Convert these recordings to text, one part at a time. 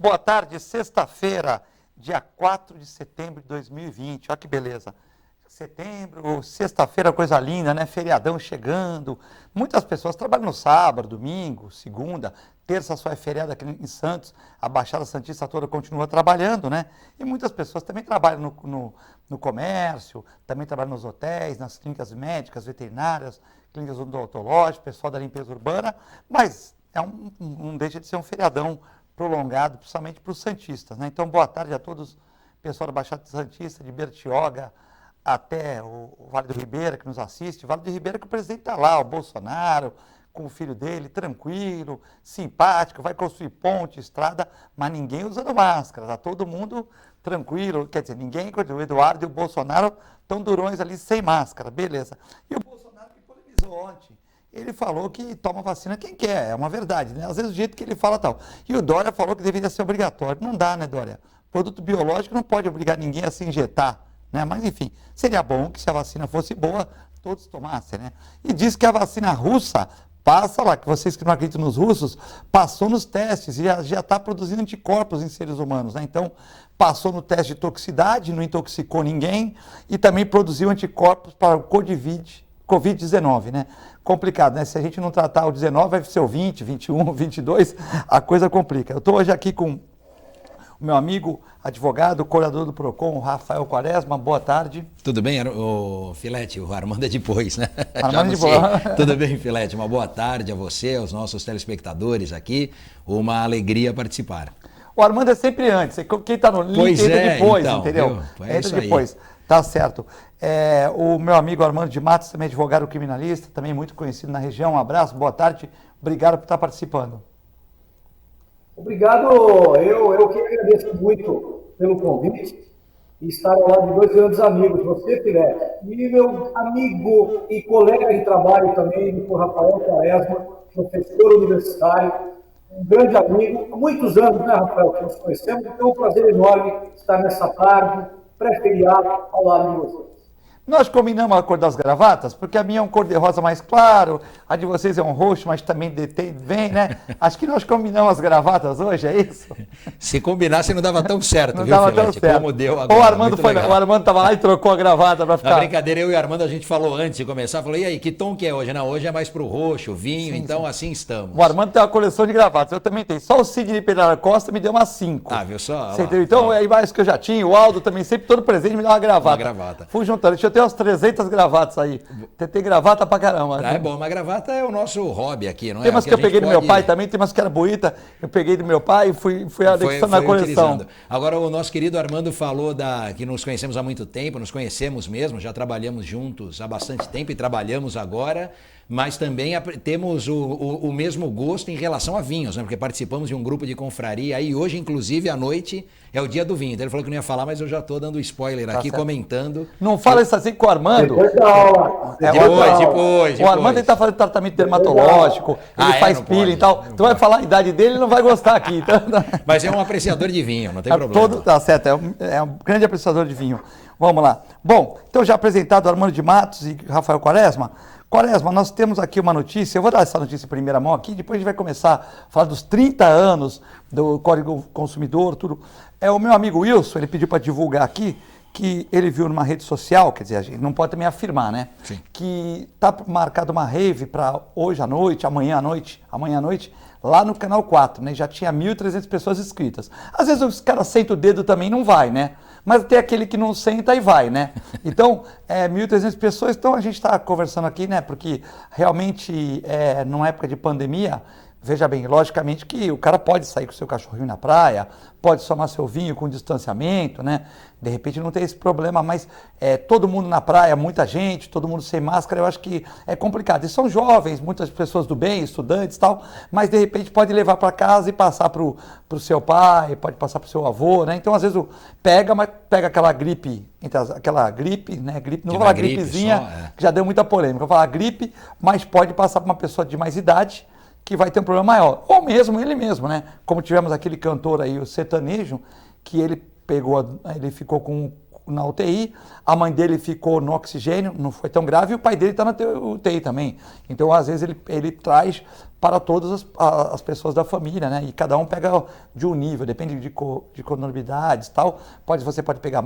Boa tarde, sexta-feira, dia 4 de setembro de 2020. Olha que beleza. Setembro, sexta-feira, coisa linda, né? Feriadão chegando. Muitas pessoas trabalham no sábado, domingo, segunda, terça só é feriado aqui em Santos. A Baixada Santista toda continua trabalhando, né? E muitas pessoas também trabalham no comércio, também trabalham nos hotéis, nas clínicas médicas, veterinárias, clínicas odontológicas, pessoal da limpeza urbana, mas não deixa de ser um feriadão prolongado, principalmente para os santistas, né? Então, boa tarde a todos, pessoal da Baixada Santista, de Bertioga até o Vale do Ribeira, que nos assiste. O Vale do Ribeira que o presidente está lá, o Bolsonaro, com o filho dele, tranquilo, simpático, vai construir ponte, estrada, mas ninguém usando máscara, tá todo mundo tranquilo, quer dizer, ninguém, o Eduardo e o Bolsonaro estão durões ali sem máscara, beleza. E o Bolsonaro que polemizou ontem. Ele falou que toma vacina quem quer, é uma verdade, né? Às vezes o jeito que ele fala tal. E o Dória falou que deveria ser obrigatório. Não dá, né, Dória? Produto biológico não pode obrigar ninguém a se injetar, né? Mas, enfim, seria bom que se a vacina fosse boa, todos tomassem, né? E diz que a vacina russa passa lá, que vocês que não acreditam nos russos, passou nos testes e já está produzindo anticorpos em seres humanos, né? Então, passou no teste de toxicidade, não intoxicou ninguém e também produziu anticorpos para o Covid-19, né? Complicado, né? Se a gente não tratar o 19, vai ser o 20, 21, 22, a coisa complica. Eu estou hoje aqui com o meu amigo, advogado, coordenador do PROCON, o Rafael Quaresma. Boa tarde. Tudo bem, o Filete? O Armando é depois, né? Armando é depois. Tudo bem, Filete? Uma boa tarde a você, aos nossos telespectadores aqui. Uma alegria participar. O Armando é sempre antes. Quem está no link entra depois, então, entendeu? Entra depois. Tá certo. O meu amigo Armando de Matos, também advogado criminalista, também muito conhecido na região. Um abraço, boa tarde. Obrigado por estar participando. Obrigado, eu que agradeço muito pelo convite e estar ao lado de dois grandes amigos, você, Filete, e meu amigo e colega de trabalho também, o Rafael Quaresma, professor universitário, um grande amigo, há muitos anos, né, Rafael, que nos conhecemos, então é um prazer enorme estar nessa tarde, pré-feriado, ao lado de vocês. Nós combinamos a cor das gravatas, porque a minha é um cor-de-rosa mais claro, a de vocês é um roxo, mas também vem, né? Acho que nós combinamos as gravatas hoje, é isso? Se combinasse não dava tão certo, não viu, dava Filete? Tão certo. Como deu agora. O Armando estava lá e trocou a gravata para ficar... Na brincadeira, eu e o Armando, a gente falou antes de começar, falou, e aí, que tom que é hoje? Não, hoje é mais pro roxo, vinho, sim, então sim. Assim estamos. O Armando tem uma coleção de gravatas, eu também tenho. Só o Sidney Pereira Costa me deu umas 5. Ah, viu só? Você entendeu? Então, aí mais que eu já tinha, o Aldo também, sempre todo presente me dá uma gravata. Uma gravata. Fui juntando, deixa eu ter umas 300 gravatas aí. Tem gravata pra caramba. É bom, mas gravata é o nosso hobby aqui, não é? Tem umas que eu peguei do meu pai também, tem umas que era bonita, eu peguei do meu pai e fui anexando na coleção. Utilizando. Agora, o nosso querido Armando falou que nos conhecemos há muito tempo, nos conhecemos mesmo, já trabalhamos juntos há bastante tempo e trabalhamos agora, mas também temos o mesmo gosto em relação a vinhos, né? Porque participamos de um grupo de confraria e hoje, inclusive, à noite, é o dia do vinho. Então ele falou que não ia falar, mas eu já estou dando spoiler aqui, certo. Comentando. Não fala isso assim com o Armando. Depois da aula. Depois. O Armando está fazendo tratamento dermatológico, ele faz peeling e tal. Tu vai falar a idade dele, ele não vai gostar aqui. Então... Mas é um apreciador de vinho, não tem problema. Tá certo, é um grande apreciador de vinho. Vamos lá. Bom, então já apresentado Armando de Matos e Rafael Quaresma. Quaresma, nós temos aqui uma notícia, eu vou dar essa notícia em primeira mão aqui, depois a gente vai começar a falar dos 30 anos do Código Consumidor, tudo. O meu amigo Wilson, ele pediu para divulgar aqui, que ele viu numa rede social, quer dizer, a gente não pode também afirmar, né? Sim. Que está marcada uma rave para hoje à noite, amanhã à noite, lá no Canal 4, né? Já tinha 1.300 pessoas inscritas. Às vezes os caras sentam o dedo também não vai, né? Mas tem aquele que não senta e vai, né? Então, 1.300 pessoas, então a gente está conversando aqui, né? Porque realmente, numa época de pandemia, veja bem, logicamente que o cara pode sair com o seu cachorrinho na praia, pode tomar seu vinho com distanciamento, né? De repente não tem esse problema, mas todo mundo na praia, muita gente, todo mundo sem máscara, eu acho que é complicado. E são jovens, muitas pessoas do bem, estudantes e tal, mas de repente pode levar para casa e passar para o seu pai, pode passar para o seu avô, né? Então às vezes pega aquela gripe, né? Gripe, não vou falar gripezinha, só, que já deu muita polêmica, vou falar gripe, mas pode passar para uma pessoa de mais idade, que vai ter um problema maior. Ou mesmo ele mesmo, né? Como tivemos aquele cantor aí, o sertanejo, que ele ficou com na UTI, a mãe dele ficou no oxigênio, não foi tão grave, e o pai dele está na UTI também. Então, às vezes, ele traz para todas as pessoas da família, né? E cada um pega de um nível, depende de comorbidades e tal. Você pode pegar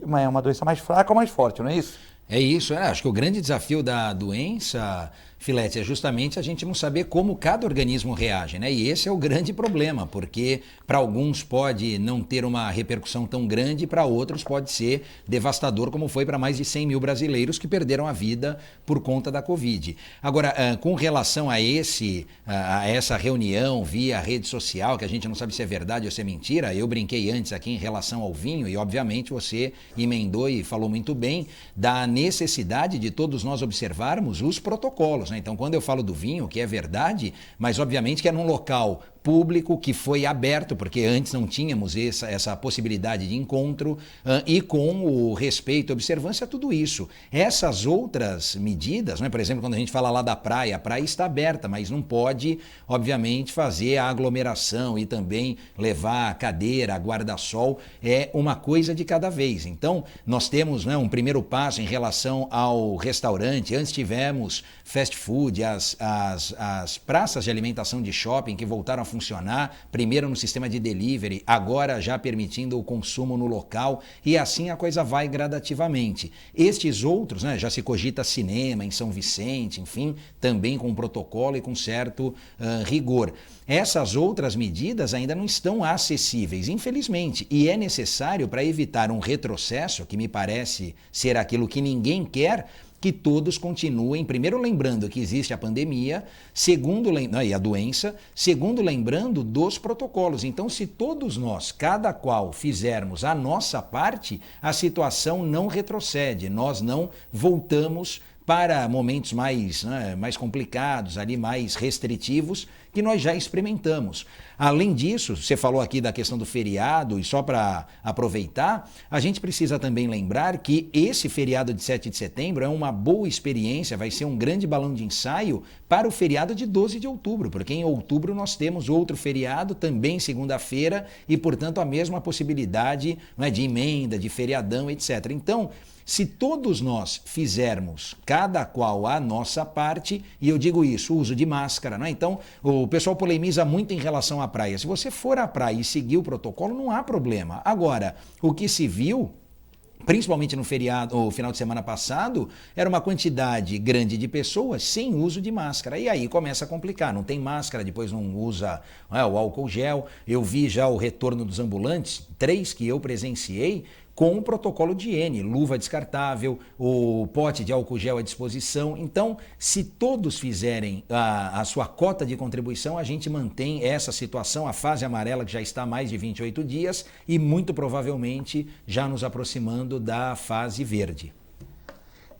uma doença mais fraca ou mais forte, não é isso? É isso, acho que o grande desafio da doença, Filete, é justamente a gente não saber como cada organismo reage, né? E esse é o grande problema, porque para alguns pode não ter uma repercussão tão grande, para outros pode ser devastador, como foi para mais de 100 mil brasileiros que perderam a vida por conta da Covid. Agora, com relação a essa reunião via rede social, que a gente não sabe se é verdade ou se é mentira, eu brinquei antes aqui em relação ao vinho, e obviamente você emendou e falou muito bem da necessidade de todos nós observarmos os protocolos, né? Então, quando eu falo do vinho, que é verdade, mas obviamente que é num local público que foi aberto, porque antes não tínhamos essa possibilidade de encontro, e com o respeito e observância a tudo isso. Essas outras medidas, né? Por exemplo, quando a gente fala lá da praia, a praia está aberta, mas não pode, obviamente, fazer a aglomeração e também levar a cadeira, a guarda-sol, é uma coisa de cada vez. Então, nós temos, né, um primeiro passo em relação ao restaurante. Antes tivemos fast food, as praças de alimentação de shopping que voltaram a funcionar, primeiro no sistema de delivery, agora já permitindo o consumo no local, e assim a coisa vai gradativamente. Estes outros, né, já se cogita cinema em São Vicente, enfim, também com protocolo e com certo rigor. Essas outras medidas ainda não estão acessíveis, infelizmente, e é necessário, para evitar um retrocesso, que me parece ser aquilo que ninguém quer, que todos continuem, primeiro lembrando que existe a pandemia, e a doença, segundo lembrando dos protocolos. Então, se todos nós, cada qual, fizermos a nossa parte, a situação não retrocede, nós não voltamos para momentos mais complicados, ali mais restritivos, que nós já experimentamos. Além disso, você falou aqui da questão do feriado, e só para aproveitar, a gente precisa também lembrar que esse feriado de 7 de setembro é uma boa experiência, vai ser um grande balão de ensaio para o feriado de 12 de outubro, porque em outubro nós temos outro feriado, também segunda-feira, e portanto a mesma possibilidade, né, de emenda, de feriadão, etc. Então, se todos nós fizermos, cada qual a nossa parte, e eu digo isso, o uso de máscara, né? Então, o pessoal polemiza muito em relação à praia. Se você for à praia e seguir o protocolo, não há problema. Agora, o que se viu, principalmente no final de semana passado, era uma quantidade grande de pessoas sem uso de máscara. E aí começa a complicar. Não tem máscara, depois não usa o álcool gel. Eu vi já o retorno dos ambulantes, 3 que eu presenciei, com o protocolo de higiene, luva descartável, o pote de álcool gel à disposição. Então, se todos fizerem a sua cota de contribuição, a gente mantém essa situação, a fase amarela, que já está há mais de 28 dias, e muito provavelmente já nos aproximando da fase verde.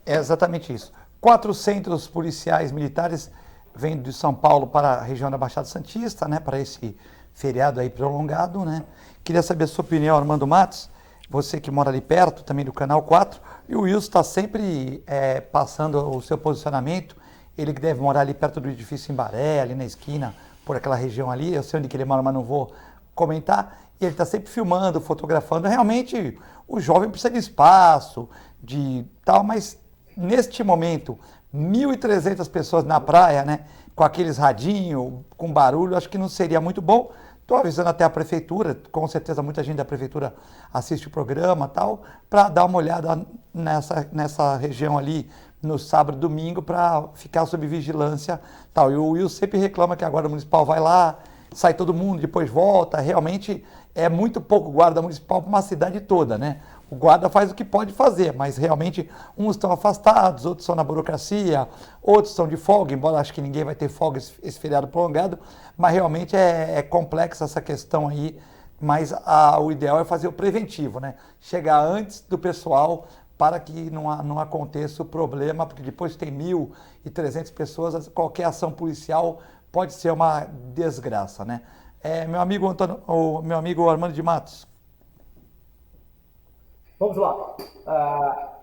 É exatamente isso. 400 policiais militares vêm de São Paulo para a região da Baixada Santista, né, para esse feriado aí prolongado, né? Queria saber a sua opinião, Armando Matos. Você que mora ali perto, também do Canal 4, e o Wilson está sempre passando o seu posicionamento, ele que deve morar ali perto do edifício Embaré, ali na esquina, por aquela região ali, eu sei onde que ele mora, mas não vou comentar, e ele está sempre filmando, fotografando. Realmente, o jovem precisa de espaço, de tal, mas neste momento, 1.300 pessoas na praia, né, com aqueles radinhos, com barulho, acho que não seria muito bom. Estou avisando até a prefeitura, com certeza muita gente da prefeitura assiste o programa e tal, para dar uma olhada nessa região ali no sábado e domingo, para ficar sob vigilância tal. E o Will sempre reclama que a Guarda Municipal vai lá, sai todo mundo, depois volta. Realmente é muito pouco Guarda Municipal para uma cidade toda, né? O guarda faz o que pode fazer, mas realmente uns estão afastados, outros estão na burocracia, outros estão de folga, embora acho que ninguém vai ter folga esse feriado prolongado, mas realmente é complexa essa questão aí, mas o ideal é fazer o preventivo, né? Chegar antes do pessoal para que não aconteça o problema, porque depois tem 1.300 pessoas, qualquer ação policial pode ser uma desgraça, né? Meu amigo Armando de Matos. Vamos lá.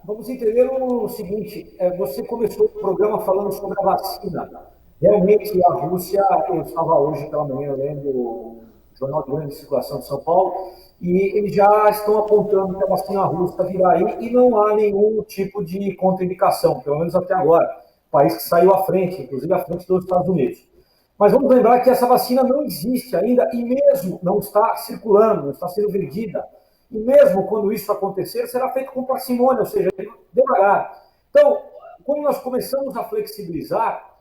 Vamos entender o seguinte, você começou o programa falando sobre a vacina. Realmente, a Rússia, eu estava hoje pela manhã lendo o jornal de grande circulação de São Paulo, e eles já estão apontando que a vacina russa virá aí e não há nenhum tipo de contraindicação, pelo menos até agora. O país que saiu à frente, inclusive à frente dos Estados Unidos. Mas vamos lembrar que essa vacina não existe ainda e mesmo não está circulando, não está sendo vendida. E mesmo quando isso acontecer, será feito com parcimônia, ou seja, devagar. Então, quando nós começamos a flexibilizar,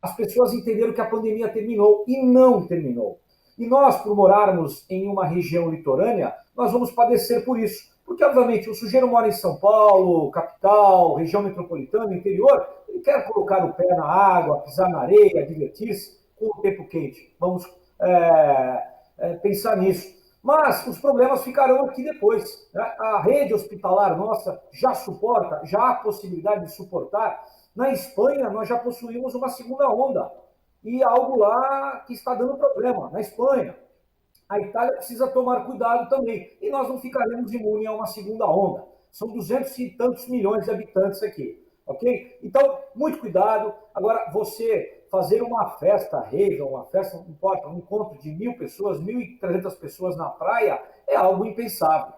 as pessoas entenderam que a pandemia terminou e não terminou. E nós, por morarmos em uma região litorânea, nós vamos padecer por isso. Porque, obviamente, o sujeiro mora em São Paulo, capital, região metropolitana, interior, ele quer colocar o pé na água, pisar na areia, divertir-se com o tempo quente. Vamos pensar nisso. Mas os problemas ficarão aqui depois. Né? A rede hospitalar nossa já suporta, já há possibilidade de suportar. Na Espanha, nós já possuímos uma segunda onda. E algo lá que está dando problema, na Espanha. A Itália precisa tomar cuidado também. E nós não ficaremos imunes a uma segunda onda. São 200 e tantos milhões de habitantes aqui. Ok? Então, muito cuidado. Agora, você fazer uma festa rave, uma festa, não importa, um encontro de 1.000 pessoas, 1.300 pessoas na praia, é algo impensável.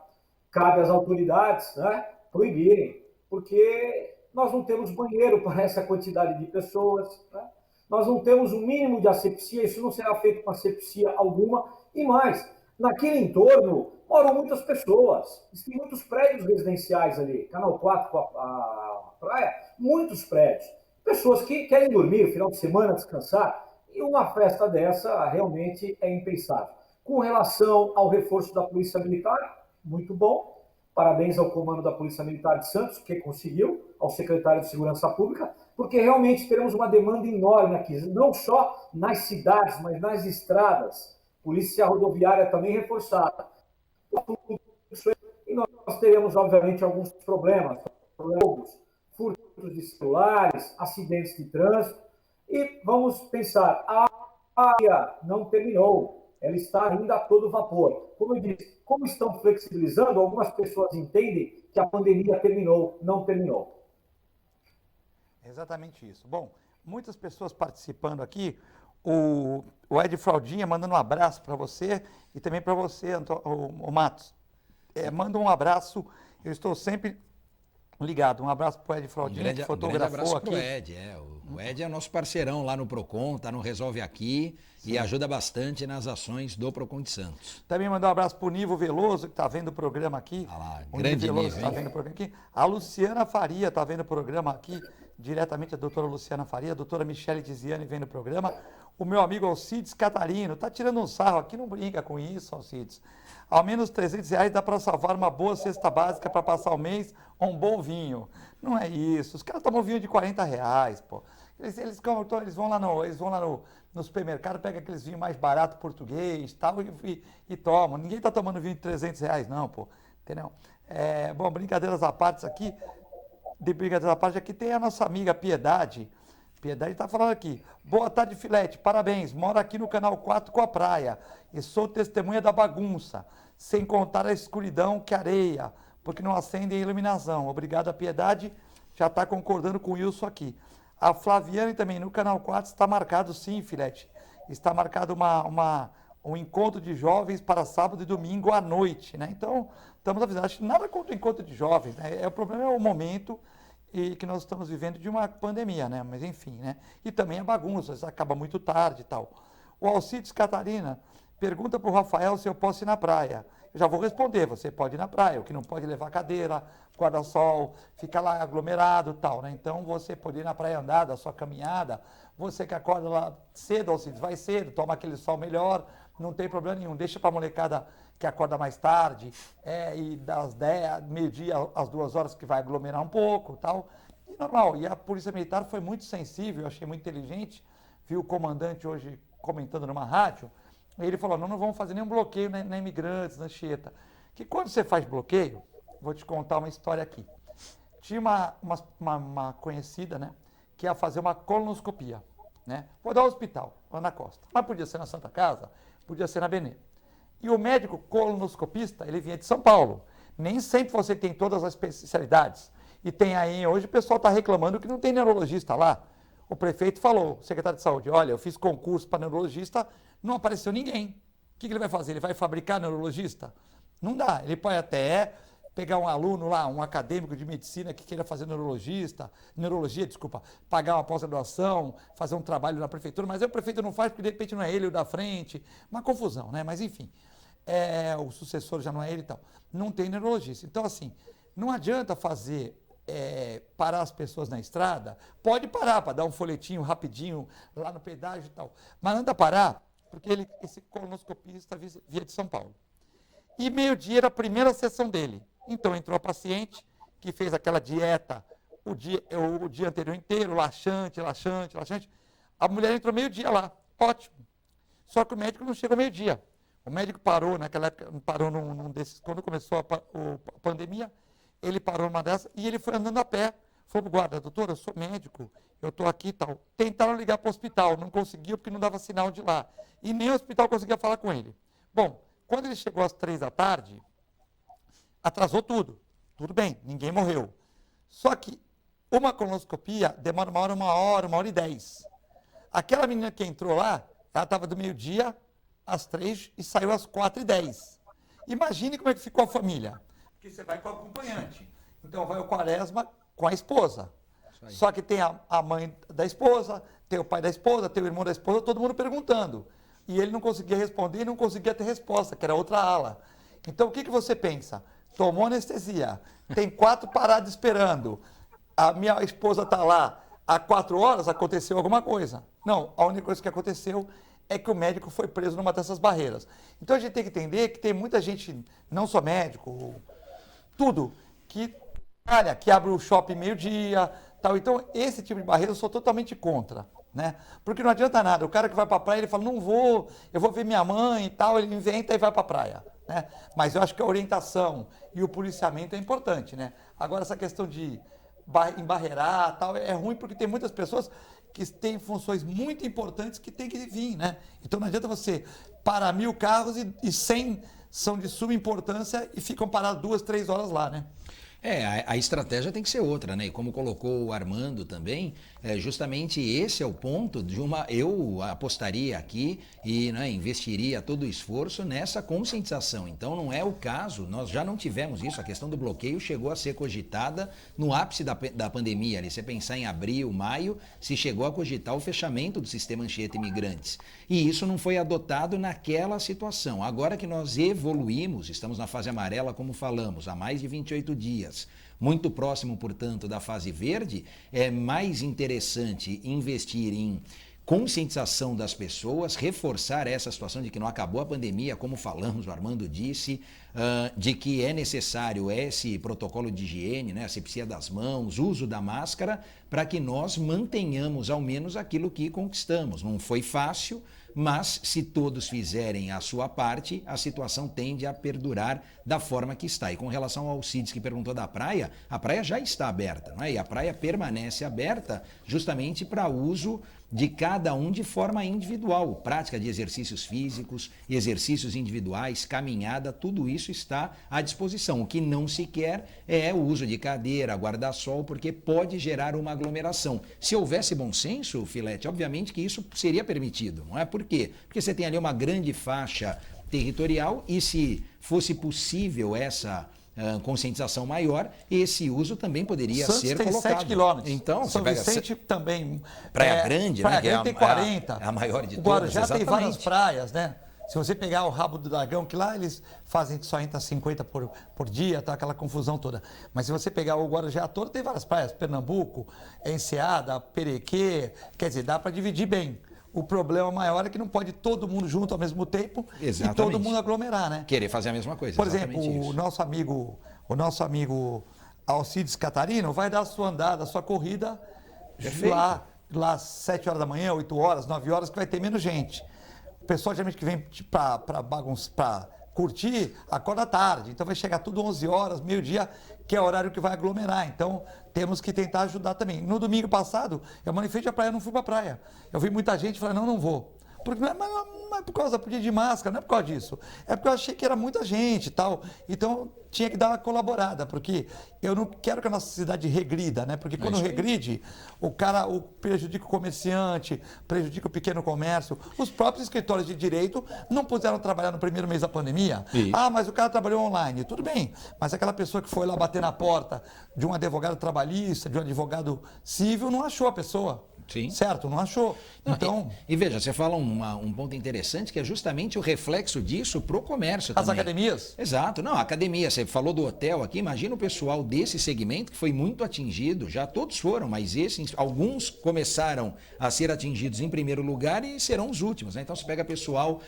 Cabe às autoridades, né, proibirem, porque nós não temos banheiro para essa quantidade de pessoas, né? Nós não temos um mínimo de asepsia, isso não será feito com asepsia alguma, e mais, naquele entorno moram muitas pessoas, tem muitos prédios residenciais ali, Canal 4 com a praia, muitos prédios, pessoas que querem dormir, final de semana, descansar, e uma festa dessa realmente é impensável. Com relação ao reforço da Polícia Militar, muito bom, parabéns ao comando da Polícia Militar de Santos, que conseguiu, ao secretário de Segurança Pública, porque realmente teremos uma demanda enorme aqui, não só nas cidades, mas nas estradas. Polícia rodoviária também reforçada. E nós teremos, obviamente, alguns problemas, furtos de celulares, acidentes de trânsito. E vamos pensar, a área não terminou, ela está ainda a todo vapor. Como eu disse, como estão flexibilizando, algumas pessoas entendem que a pandemia terminou, não terminou. Exatamente isso. Bom, muitas pessoas participando aqui. O Ed Fraldinha mandando um abraço para você e também para você, o Matos. Manda um abraço, eu estou sempre ligado. Um abraço para o Ed Fraldinha, que fotografou aqui. Um grande abraço para o Ed. O Ed é nosso parceirão lá no Procon, está no Resolve Aqui. Sim. E ajuda bastante nas ações do Procon de Santos. Também mandar um abraço para o Nivo Veloso, que está vendo o programa aqui. Ah lá, grande Nivo, está vendo o programa aqui. A Luciana Faria está vendo o programa aqui, diretamente a doutora Luciana Faria, a doutora Michele Diziane vendo o programa. O meu amigo Alcides Catarino, está tirando um sarro aqui, não brinca com isso, Alcides. Ao menos R$300 dá para salvar uma boa cesta básica para passar o mês ou um bom vinho. Não é isso, os caras tomam vinho de R$40, pô. Eles vão lá no supermercado, pegam aqueles vinhos mais baratos português tal, e tomam. Ninguém está tomando vinho de R$300 não, pô. Entendeu? Bom, brincadeiras à parte aqui. De brincadeiras à parte, aqui tem a nossa amiga Piedade. Piedade está falando aqui. Boa tarde, Filete. Parabéns. Moro aqui no Canal 4 com a praia. E sou testemunha da bagunça. Sem contar a escuridão que areia. Porque não acendem a iluminação. Obrigado, a Piedade. Já está concordando com o Wilson aqui. A Flaviane também, no Canal 4, está marcado sim, Filete. Está marcado um encontro de jovens para sábado e domingo à noite, né? Então, estamos avisando. Acho que nada contra o encontro de jovens, né? O problema é o momento e que nós estamos vivendo de uma pandemia, né? Mas enfim, né? E também a bagunça, isso acaba muito tarde e tal. O Alcides Catarina pergunta para o Rafael se eu posso ir na praia. Eu já vou responder, você pode ir na praia, o que não pode levar cadeira, guarda-sol, fica lá aglomerado e tal, né? Então você pode ir na praia andar, dar sua caminhada, você que acorda lá cedo, Alcides, vai cedo, toma aquele sol melhor, não tem problema nenhum, deixa para a molecada que acorda mais tarde, e das 10, meio-dia às 2 horas que vai aglomerar um pouco tal. E normal, e a Polícia Militar foi muito sensível, eu achei muito inteligente, vi o comandante hoje comentando numa rádio, ele falou, não vamos fazer nenhum bloqueio na imigrantes, na Anchieta. Que quando você faz bloqueio, vou te contar uma história aqui. Tinha uma conhecida, né, que ia fazer uma colonoscopia, né? Vou dar ao hospital, lá na Costa. Mas podia ser na Santa Casa, podia ser na Benê. E o médico colonoscopista, ele vinha de São Paulo. Nem sempre você tem todas as especialidades. E tem aí, hoje o pessoal está reclamando que não tem neurologista lá. O prefeito falou, o secretário de saúde, olha, eu fiz concurso para neurologista, não apareceu ninguém. que ele vai fazer? Ele vai fabricar neurologista? Não dá. Ele pode até pegar um aluno lá, um acadêmico de medicina que queira fazer neurologia, desculpa, pagar uma pós-graduação, fazer um trabalho na prefeitura, mas aí o prefeito não faz porque de repente não é ele o da frente. Uma confusão, né? Mas enfim, o sucessor já não é ele e tal. Não tem neurologista. Então, assim, não adianta parar as pessoas na estrada. Pode parar para dar um folhetinho rapidinho lá no pedágio e tal. Mas não anda parar, porque esse colonoscopista via de São Paulo. E meio-dia era a primeira sessão dele. Então entrou a paciente, que fez aquela dieta o dia anterior inteiro, laxante. A mulher entrou meio-dia lá, ótimo. Só que o médico não chegou meio-dia. O médico parou, naquela época, parou num desses, quando começou a pandemia, ele parou numa dessas e ele foi andando a pé. Falou pro guarda, doutor, eu sou médico, eu estou aqui e tal. Tentaram ligar para o hospital, não conseguiu porque não dava sinal de lá. E nem o hospital conseguia falar com ele. Bom, quando ele chegou às 15h, atrasou tudo. Tudo bem, ninguém morreu. Só que uma colonoscopia demora 1h10. Aquela menina que entrou lá, ela estava do meio-dia às 3 e saiu às 4h10. Imagine como é que ficou a família. Porque você vai com o acompanhante. Então vai o Quaresma com a esposa. Só que tem a mãe da esposa, tem o pai da esposa, tem o irmão da esposa, todo mundo perguntando. E ele não conseguia responder e não conseguia ter resposta, que era outra ala. Então o que você pensa? Tomou anestesia, tem 4 paradas esperando, a minha esposa está lá, há 4 horas aconteceu alguma coisa. Não, a única coisa que aconteceu é que o médico foi preso numa dessas barreiras. Então a gente tem que entender que tem muita gente, não só médico, tudo, que abre o shopping meio-dia, tal. Então esse tipo de barreira eu sou totalmente contra. Né? Porque não adianta nada, o cara que vai para a praia, ele fala, não vou, eu vou ver minha mãe e tal, ele inventa e vai para a praia. Né? Mas eu acho que a orientação e o policiamento é importante. Né? Agora, essa questão de embarrear tal, é ruim porque tem muitas pessoas que têm funções muito importantes que têm que vir. Né? Então não adianta você parar 1000 carros e 100 são de suma importância e ficam parados 2, 3 horas lá. Né? A estratégia tem que ser outra, né? E como colocou o Armando também, justamente esse é o ponto de eu apostaria aqui e, né, investiria todo o esforço nessa conscientização. Então não é o caso, nós já não tivemos isso, a questão do bloqueio chegou a ser cogitada no ápice da pandemia, ali, você pensar em abril, maio, se chegou a cogitar o fechamento do sistema Anchieta Imigrantes. E isso não foi adotado naquela situação. Agora que nós evoluímos, estamos na fase amarela, como falamos, há mais de 28 dias, muito próximo, portanto, da fase verde, é mais interessante investir em conscientização das pessoas, reforçar essa situação de que não acabou a pandemia, como falamos, o Armando disse, de que é necessário esse protocolo de higiene, né, asepsia das mãos, uso da máscara, para que nós mantenhamos ao menos aquilo que conquistamos. Não foi fácil, mas se todos fizerem a sua parte, a situação tende a perdurar da forma que está. E com relação ao Alcides que perguntou da praia, a praia já está aberta, não é? E a praia permanece aberta justamente para uso de cada um de forma individual. Prática de exercícios físicos, exercícios individuais, caminhada, tudo isso está à disposição. O que não se quer é o uso de cadeira, guarda-sol, porque pode gerar uma aglomeração. Se houvesse bom senso, Filete, obviamente que isso seria permitido, não é? Por quê? Porque você tem ali uma grande faixa territorial e se fosse possível essa conscientização maior, esse uso também poderia Santos ser tem colocado. 7 quilômetros. Então, São Vicente também. Praia Grande, Praia né? Grande tem 40. É a maior de o todas. Guarujá tem várias exatamente. praias, né? Se você pegar o Rabo do Dragão, que lá eles fazem que só entra 50 por dia, tá aquela confusão toda. Mas se você pegar o Guarujá todo, tem várias praias. Pernambuco, Enseada, Perequê, quer dizer, dá para dividir bem. O problema maior é que não pode todo mundo junto ao mesmo tempo Exatamente. e todo mundo aglomerar, né? Querer fazer a mesma coisa. Por exemplo, isso. o nosso amigo Alcides Catarino vai dar a sua andada, a sua corrida lá às 7 horas da manhã, 8 horas, 9 horas, que vai ter menos gente. O pessoal geralmente que vem para curtir, acorda tarde. Então vai chegar tudo 11 horas, meio-dia, que é o horário que vai aglomerar. Então temos que tentar ajudar também. No domingo passado, eu manifestei a praia, não fui para a praia. Eu vi muita gente e falei, não vou. Porque não é por causa do dia de máscara, não é por causa disso. É porque eu achei que era muita gente e tal. Então tinha que dar uma colaborada, porque eu não quero que a nossa cidade regrida, né? Porque quando regride, o prejudica o comerciante, prejudica o pequeno comércio. Os próprios escritórios de direito não puderam trabalhar no primeiro mês da pandemia. Isso. Ah, mas o cara trabalhou online. Tudo bem, mas aquela pessoa que foi lá bater na porta de um advogado trabalhista, de um advogado civil, não achou a pessoa. Sim. Certo? Não achou. Não, Então, e veja, você fala um ponto interessante que é justamente o reflexo disso para o comércio as também. academias. Exato. Não, a academia, você falou do hotel aqui, imagina o pessoal desse segmento que foi muito atingido, já todos foram, mas alguns começaram a ser atingidos em primeiro lugar e serão os últimos, né? Então você pega pessoal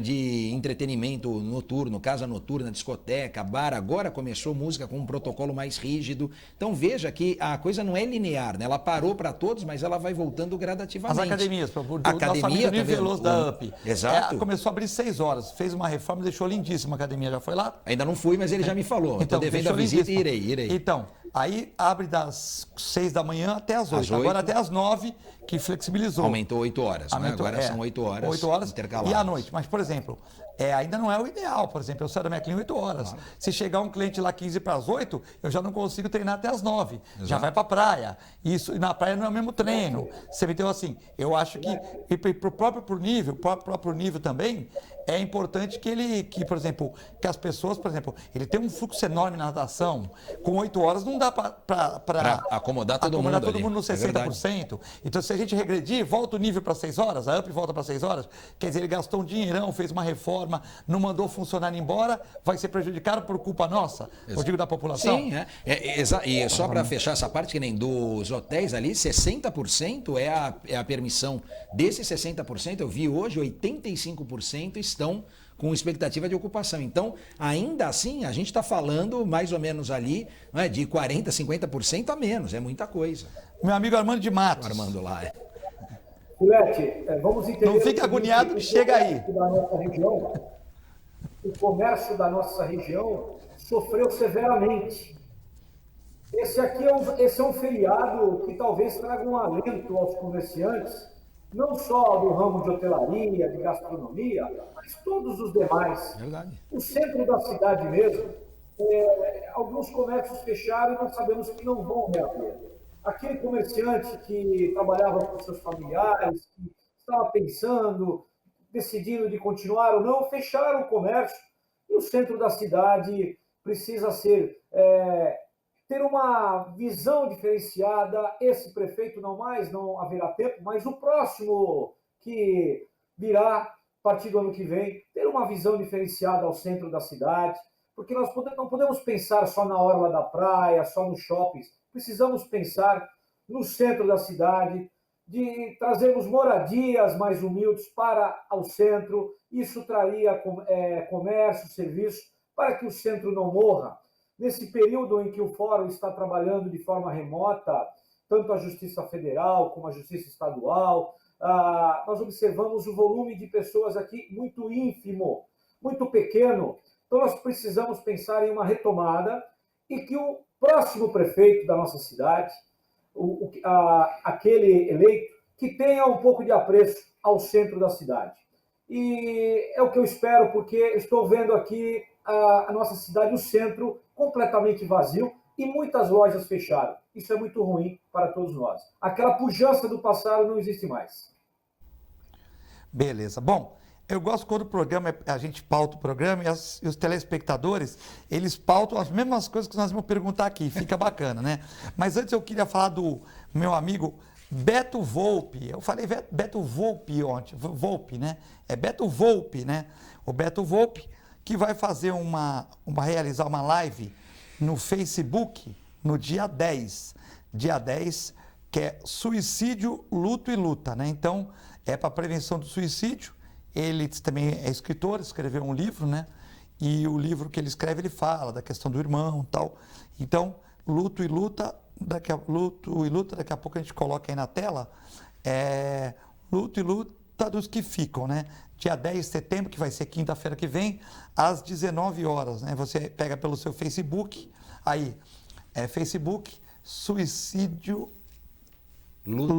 de entretenimento noturno, casa noturna, discoteca, bar, agora começou música com um protocolo mais rígido. Então veja que a coisa não é linear, né? Ela parou para todos, mas ela vai voltando gradativamente. As academias, por A academia Luiz Veloso da UP. Exato. Começou a abrir 6 horas, fez uma reforma e deixou lindíssima a academia. Já foi lá? Ainda não fui, mas ele já me falou. Estou devendo a deixou visita e lindíssima. irei. Então, aí abre das 6 da manhã até as 8. Agora até as 9, que flexibilizou. Aumentou 8 horas, né? Agora são 8 horas. 8 horas intercaladas. e à noite. Mas, por exemplo, ainda não é o ideal. Por exemplo, eu saio da minha clínica 8 horas. Claro. Se chegar um cliente lá 15 para as 8, eu já não consigo treinar até as 9. Exato. Já vai para a praia. E na praia não é o mesmo treino. Você me deu assim, eu acho que para o próprio nível também, é importante por exemplo, que as pessoas, por exemplo, ele tem um fluxo enorme na natação, com 8 horas não dá para acomodar todo mundo no 60%. Então, se a gente regredir, volta o nível para 6 horas, a UP volta para 6 horas, quer dizer, ele gastou um dinheirão, fez uma reforma, não mandou o funcionário embora, vai ser prejudicado por culpa nossa, eu digo da população? Sim, e só para fechar essa parte, que nem dos hotéis ali, 60% é a permissão. Desses 60%, eu vi hoje, 85% estão com expectativa de ocupação. Então, ainda assim, a gente está falando mais ou menos ali, né, de 40%, 50% a menos. É muita coisa. Meu amigo Armando de Matos. O Armando lá. Filete, vamos entender... Não fica agoniado que chega aí. O comércio da nossa região sofreu severamente. Esse é um feriado que talvez traga um alento aos comerciantes, não só do ramo de hotelaria, de gastronomia, mas todos os demais. Verdade. O centro da cidade mesmo, alguns comércios fecharam e nós sabemos que não vão reabrir. Aquele comerciante que trabalhava com seus familiares, que estava pensando, decidindo de continuar ou não, fecharam o comércio e o centro da cidade precisa ter uma visão diferenciada. Esse prefeito não haverá tempo, mas o próximo que virá a partir do ano que vem, ter uma visão diferenciada ao centro da cidade, porque nós não podemos pensar só na orla da praia, só nos shoppings, precisamos pensar no centro da cidade, de trazermos moradias mais humildes para o centro. Isso traria comércio, serviço, para que o centro não morra. Nesse período em que o Fórum está trabalhando de forma remota, tanto a Justiça Federal como a Justiça Estadual, nós observamos o volume de pessoas aqui muito ínfimo, muito pequeno. Então, nós precisamos pensar em uma retomada e que o próximo prefeito da nossa cidade, aquele eleito, que tenha um pouco de apreço ao centro da cidade. E é o que eu espero, porque estou vendo aqui a nossa cidade, o centro, completamente vazio e muitas lojas fecharam. Isso é muito ruim para todos nós. Aquela pujança do passado não existe mais. Beleza. Bom, eu gosto quando o programa, a gente pauta o programa e os telespectadores, eles pautam as mesmas coisas que nós vamos perguntar aqui. Fica bacana, né? Mas antes eu queria falar do meu amigo Beto Volpi. Eu falei Beto Volpi ontem. Volpi, né? É Beto Volpi, né? O Beto Volpi, que vai fazer realizar uma live no Facebook no dia 10. Dia 10, que é Suicídio, Luto e Luta, né? Então, é para prevenção do suicídio. Ele também é escritor, escreveu um livro, né? E o livro que ele escreve, ele fala da questão do irmão e tal. Então, Luto e Luta, daqui a pouco a gente coloca aí na tela. Luto e Luta dos que ficam, né? Dia 10 de setembro, que vai ser quinta-feira que vem, às 19 horas, né? Você pega pelo seu Facebook, aí, Facebook, Suicídio, Luto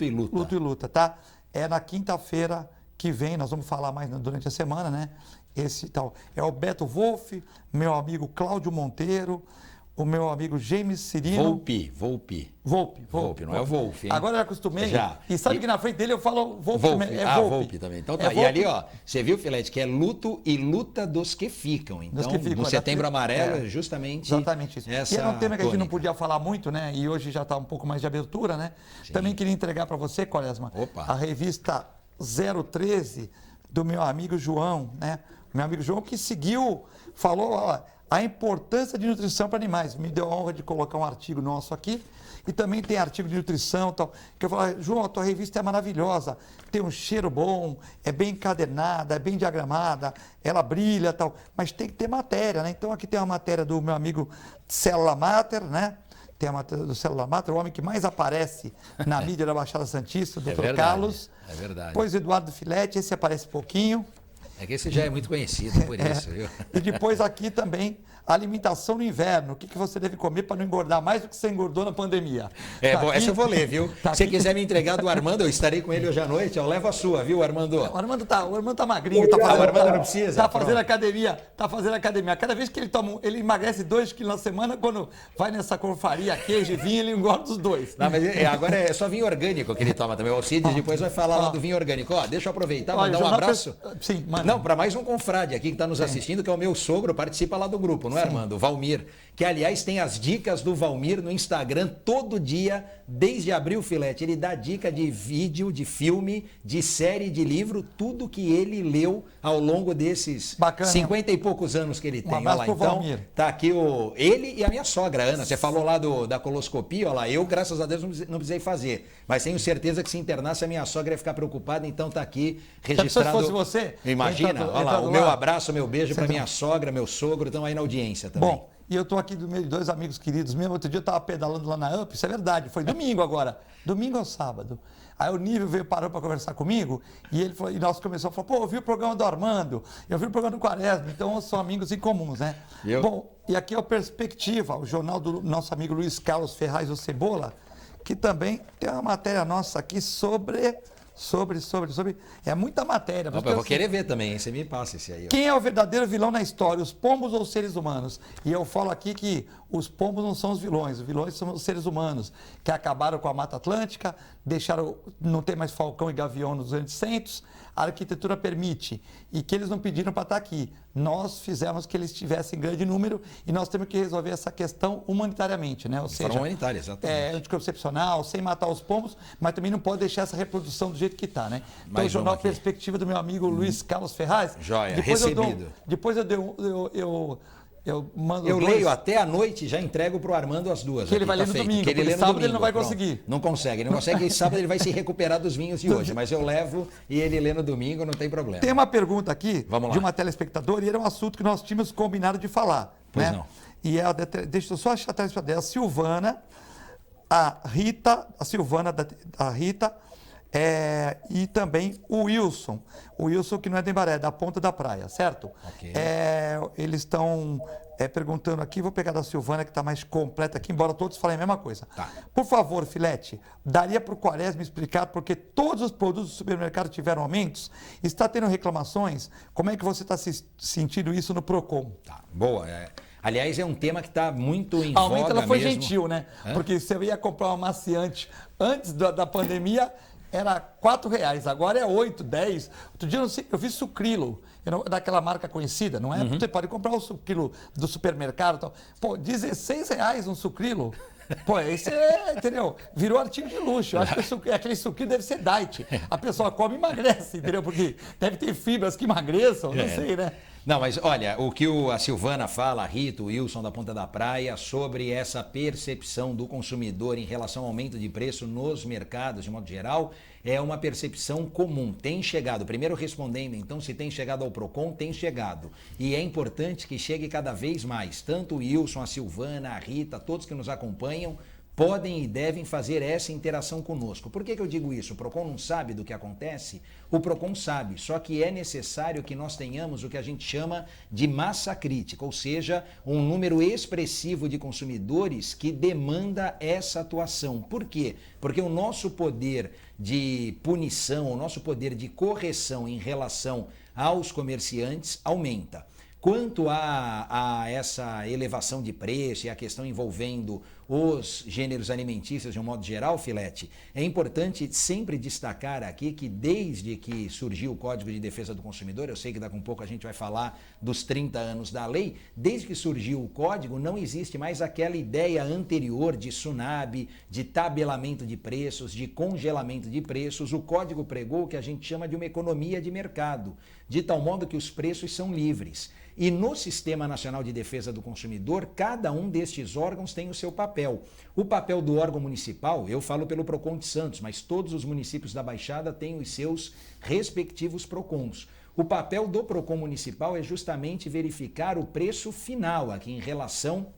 e Luta. Luto e Luta, tá? É na quinta-feira que vem, nós vamos falar mais durante a semana, né? Esse tal. É o Beto Wolff, meu amigo Cláudio Monteiro, o meu amigo James Cirilo. Volpe, não é o Wolff, hein? Agora eu acostumei. Já. E sabe que na frente dele eu falo Wolff. Volpe também. Então tá. E ali, ó, você viu, Filete, que é luto e luta dos que ficam. Então, no Setembro Amarelo é justamente exatamente isso. Essa e era um tema que a gente não tônica. podia falar muito, né? E hoje já está um pouco mais de abertura, né? Sim. Também queria entregar para você, Quaresma, Opa. a revista 013 do meu amigo João, né? Meu amigo João que seguiu, falou ó, a importância de nutrição para animais. Me deu a honra de colocar um artigo nosso aqui. E também tem artigo de nutrição, tal, que eu falo, João, a tua revista é maravilhosa, tem um cheiro bom, é bem encadenada, é bem diagramada, ela brilha, tal, mas tem que ter matéria, né? Então aqui tem uma matéria do meu amigo Célula Mater, né? Tem a matéria do Célula Mater, o homem que mais aparece na mídia da Baixada Santista, o Dr. Carlos. É verdade. Depois Eduardo Filete, esse aparece pouquinho. É que esse já é muito conhecido por isso, viu? E depois aqui também a alimentação no inverno. O que você deve comer para não engordar mais do que você engordou na pandemia. Bom, essa eu vou ler, viu? Tá Se você aqui. quiser me entregar do Armando, eu estarei com ele hoje à noite. Eu levo a sua, viu, Armando? O Armando tá magrinho, o Armando não precisa. Tá fazendo academia, Cada vez que ele toma, ele emagrece 2 quilos na semana, quando vai nessa confraria, queijo e vinho, ele engorda os 2. Não, mas agora é só vinho orgânico que ele toma também. O Alcides depois vai falar lá do vinho orgânico. Ó, deixa eu aproveitar, mandar um abraço. Sim, manda. Não, para mais um confrade aqui que está nos assistindo, que é o meu sogro, participa lá do grupo, não é, Armando? O Valmir. Que, aliás, tem as dicas do Valmir no Instagram todo dia, desde abril, Filete. Ele dá dica de vídeo, de filme, de série, de livro, tudo que ele leu ao longo desses 50 e poucos anos que ele tem. Olha lá, então, Valmir. Tá aqui ele e a minha sogra, Ana. Você falou lá da coloscopia, olha lá, eu, graças a Deus, não precisei fazer. Mas tenho certeza que se internasse, a minha sogra ia ficar preocupada, então tá aqui registrado. Se fosse você... Imagina, olha lá, o meu abraço, meu beijo para minha sogra, meu sogro, estão aí na audiência também. Bom, e eu estou aqui do meio de 2 amigos queridos mesmo. Outro dia eu estava pedalando lá na UP, isso é verdade, foi domingo agora, domingo ou sábado. Aí o Nível parou para conversar comigo e ele falou, e nós começamos a falar, pô, eu vi o programa do Armando, eu vi o programa do Quaresma, então são amigos em comuns, né? Bom, e aqui é o Perspectiva, o jornal do nosso amigo Luiz Carlos Ferraz, o Cebola, que também tem uma matéria nossa aqui sobre... É muita matéria. Eu vou querer ver também, hein? Você me passa esse aí. Ó. Quem é o verdadeiro vilão na história, os pombos ou os seres humanos? E eu falo aqui que os pombos não são os vilões são os seres humanos, que acabaram com a Mata Atlântica, deixaram, não tem mais falcão e gavião nos grandes centros, a arquitetura permite, e que eles não pediram para estar aqui. Nós fizemos que eles tivessem grande número e nós temos que resolver essa questão humanitariamente, né? Ou seja, humanitária, exatamente. Anticoncepcional, sem matar os pombos, mas também não pode deixar essa reprodução do jeito que está, né? Então, o jornal Perspectiva do meu amigo Luiz Carlos Ferraz. Joia, depois recebido. Eu mando eu leio até a noite e já entrego para o Armando as duas. Que ele vai ler no domingo, que ele lê no sábado domingo. Ele não vai Pronto. conseguir. Não consegue. E sábado ele vai se recuperar dos vinhos de hoje. Mas eu levo e ele lê no domingo, não tem problema. Tem uma pergunta aqui Vamos lá. de uma telespectadora e era um assunto que nós tínhamos combinado de falar. Pois né? não. E deixa eu só achar a telespectadora dela, Silvana, a Rita, e também o Wilson. O Wilson que não é de Embaré, é da Ponta da Praia, certo? Okay. Eles estão perguntando aqui, vou pegar da Silvana que está mais completa aqui, embora todos falem a mesma coisa. Tá. Por favor, Filete, daria para o Quaresma explicar porque todos os produtos do supermercado tiveram aumentos? Está tendo reclamações? Como é que você está sentindo isso no Procon? Tá, boa. Aliás, é um tema que está muito em voga. Aumento ela foi mesmo. gentil, né? Porque você ia comprar uma maciante antes da pandemia, era R$4, agora é 8, 10. Outro dia eu vi sucrilo, daquela marca conhecida, não é? Você pode comprar o sucrilo do supermercado e tal. Pô, R$16 um sucrilo. Pô, esse entendeu? Virou artigo de luxo. Eu acho que aquele sucrilo deve ser diet. A pessoa come e emagrece, entendeu? Porque deve ter fibras que emagreçam, não sei, né? Não, mas olha, o que a Silvana fala, a Rita, o Wilson da Ponta da Praia, sobre essa percepção do consumidor em relação ao aumento de preço nos mercados, de modo geral, é uma percepção comum. Tem chegado, primeiro respondendo, então, se tem chegado ao Procon, tem chegado. E é importante que chegue cada vez mais. Tanto o Wilson, a Silvana, a Rita, todos que nos acompanham, podem e devem fazer essa interação conosco. Por que eu digo isso? O PROCON não sabe do que acontece? O PROCON sabe, só que é necessário que nós tenhamos o que a gente chama de massa crítica, ou seja, um número expressivo de consumidores que demanda essa atuação. Por quê? Porque o nosso poder de punição, o nosso poder de correção em relação aos comerciantes aumenta. Quanto a essa elevação de preço e a questão envolvendo os gêneros alimentícios de um modo geral, Filete, é importante sempre destacar aqui que desde que surgiu o Código de Defesa do Consumidor, eu sei que daqui a um pouco a gente vai falar dos 30 anos da lei, desde que surgiu o Código não existe mais aquela ideia anterior de tsunami, de tabelamento de preços, de congelamento de preços. O Código pregou o que a gente chama de uma economia de mercado, de tal modo que os preços são livres. E no Sistema Nacional de Defesa do Consumidor, cada um destes órgãos tem o seu papel. O papel do órgão municipal, eu falo pelo PROCON de Santos, mas todos os municípios da Baixada têm os seus respectivos PROCONs. O papel do PROCON municipal é justamente verificar o preço final aqui em relação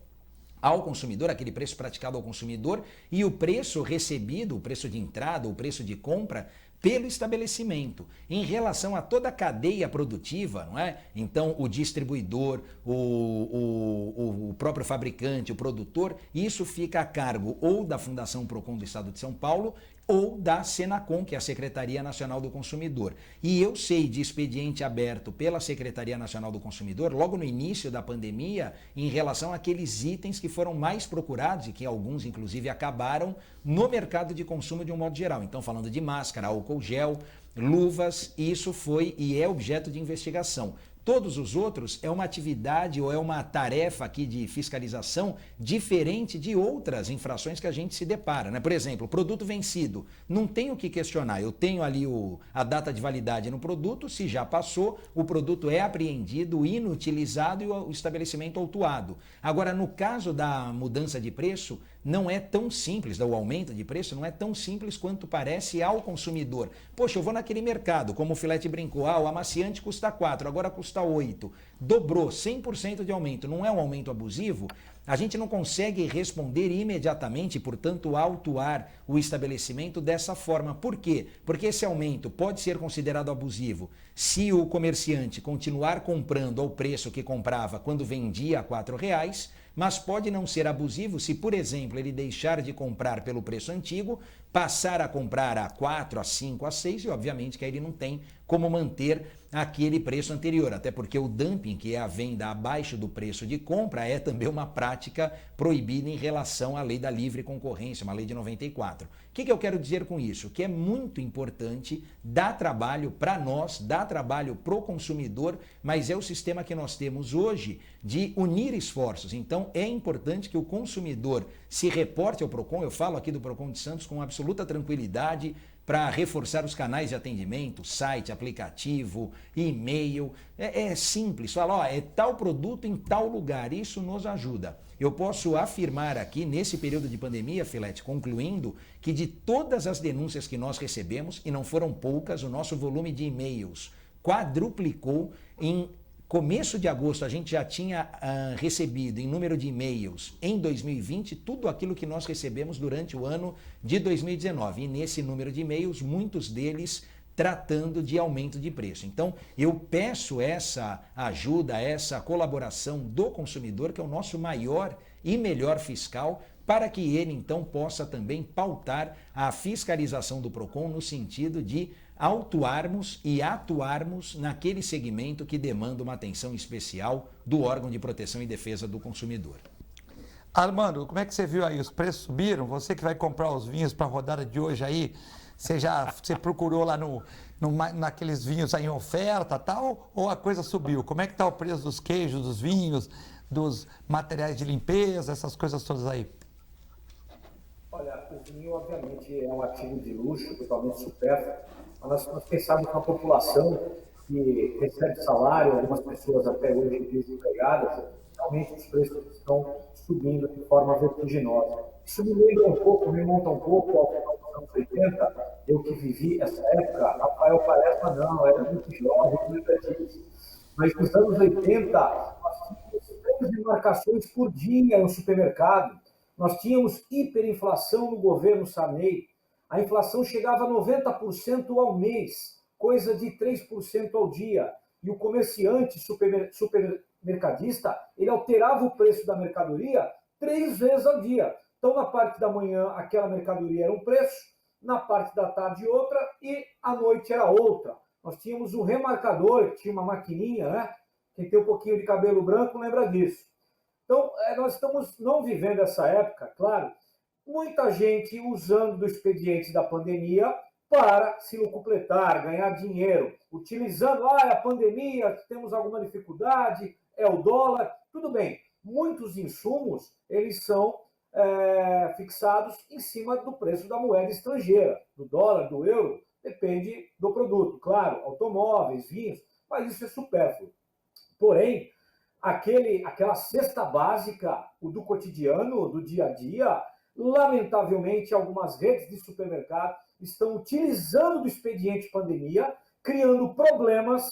ao consumidor, aquele preço praticado ao consumidor, e o preço recebido, o preço de entrada, o preço de compra, pelo estabelecimento. Em relação a toda a cadeia produtiva, não é? Então, o distribuidor, o próprio fabricante, o produtor, isso fica a cargo ou da Fundação PROCON do Estado de São Paulo ou da Senacom, que é a Secretaria Nacional do Consumidor. E eu sei de expediente aberto pela Secretaria Nacional do Consumidor, logo no início da pandemia, em relação àqueles itens que foram mais procurados e que alguns, inclusive, acabaram no mercado de consumo de um modo geral. Então, falando de máscara, álcool gel, luvas, isso foi e é objeto de investigação. Todos os outros é uma atividade ou é uma tarefa aqui de fiscalização diferente de outras infrações que a gente se depara, né? Por exemplo, produto vencido, não tem o que questionar, eu tenho ali a data de validade no produto, se já passou, o produto é apreendido, inutilizado e o estabelecimento autuado. Agora, no caso da mudança de preço, não é tão simples, o aumento de preço não é tão simples quanto parece ao consumidor. Poxa, eu vou naquele mercado, como o Filete brincou, o amaciante custa 4, agora custa 8, dobrou, 100% de aumento, não é um aumento abusivo? A gente não consegue responder imediatamente, portanto, autuar o estabelecimento dessa forma. Por quê? Porque esse aumento pode ser considerado abusivo se o comerciante continuar comprando ao preço que comprava quando vendia a R$4, mas pode não ser abusivo se, por exemplo, ele deixar de comprar pelo preço antigo, passar a comprar a 4, a 5, a 6 e, obviamente, que aí ele não tem como manter aquele preço anterior, até porque o dumping, que é a venda abaixo do preço de compra, é também uma prática proibida em relação à lei da livre concorrência, uma lei de 94. O que eu quero dizer com isso? Que é muito importante, dá trabalho para nós, dá trabalho para o consumidor, mas é o sistema que nós temos hoje de unir esforços. Então, é importante que o consumidor se reporte ao PROCON, eu falo aqui do PROCON de Santos com absoluta tranquilidade, para reforçar os canais de atendimento, site, aplicativo, e-mail. É simples, fala, é tal produto em tal lugar, isso nos ajuda. Eu posso afirmar aqui, nesse período de pandemia, Filete, concluindo, que de todas as denúncias que nós recebemos, e não foram poucas, o nosso volume de e-mails quadruplicou. Em começo de agosto, a gente já tinha recebido em número de e-mails em 2020 tudo aquilo que nós recebemos durante o ano de 2019. E nesse número de e-mails, muitos deles tratando de aumento de preço. Então, eu peço essa ajuda, essa colaboração do consumidor, que é o nosso maior e melhor fiscal, para que ele, então, possa também pautar a fiscalização do PROCON no sentido de autuarmos e atuarmos naquele segmento que demanda uma atenção especial do órgão de proteção e defesa do consumidor. Armando, como é que você viu aí? Os preços subiram? Você que vai comprar os vinhos para a rodada de hoje aí, você procurou lá naqueles vinhos aí em oferta tal, ou a coisa subiu? Como é que está o preço dos queijos, dos vinhos, dos materiais de limpeza, essas coisas todas aí? Olha, o vinho obviamente é um ativo de luxo, totalmente supérfluo, mas nós pensamos na população que recebe salário, algumas pessoas até hoje desempregadas, realmente os preços estão subindo de forma vertiginosa. Isso me remonta um pouco ao final dos anos 80, eu que vivi essa época, Rafael Quaresma não, era muito jovem, mas nos anos 80, nós tínhamos 3 demarcações por dia no supermercado. Nós tínhamos hiperinflação no governo Sarney. A inflação chegava a 90% ao mês, coisa de 3% ao dia. E o comerciante supermercadista, ele alterava o preço da mercadoria 3 vezes ao dia. Então, na parte da manhã, aquela mercadoria era um preço, na parte da tarde outra, e à noite era outra. Nós tínhamos um remarcador, que tinha uma maquininha, né? Quem tem um pouquinho de cabelo branco lembra disso. Então, nós estamos não vivendo essa época, claro, muita gente usando do expediente da pandemia para se locupletar, ganhar dinheiro, utilizando, a pandemia, temos alguma dificuldade, é o dólar, tudo bem. Muitos insumos, eles são fixados em cima do preço da moeda estrangeira, do dólar, do euro, depende do produto. Claro, automóveis, vinhos, mas isso é supérfluo. Porém, aquela cesta básica, o do cotidiano, do dia a dia, lamentavelmente, algumas redes de supermercado estão utilizando do expediente pandemia, criando problemas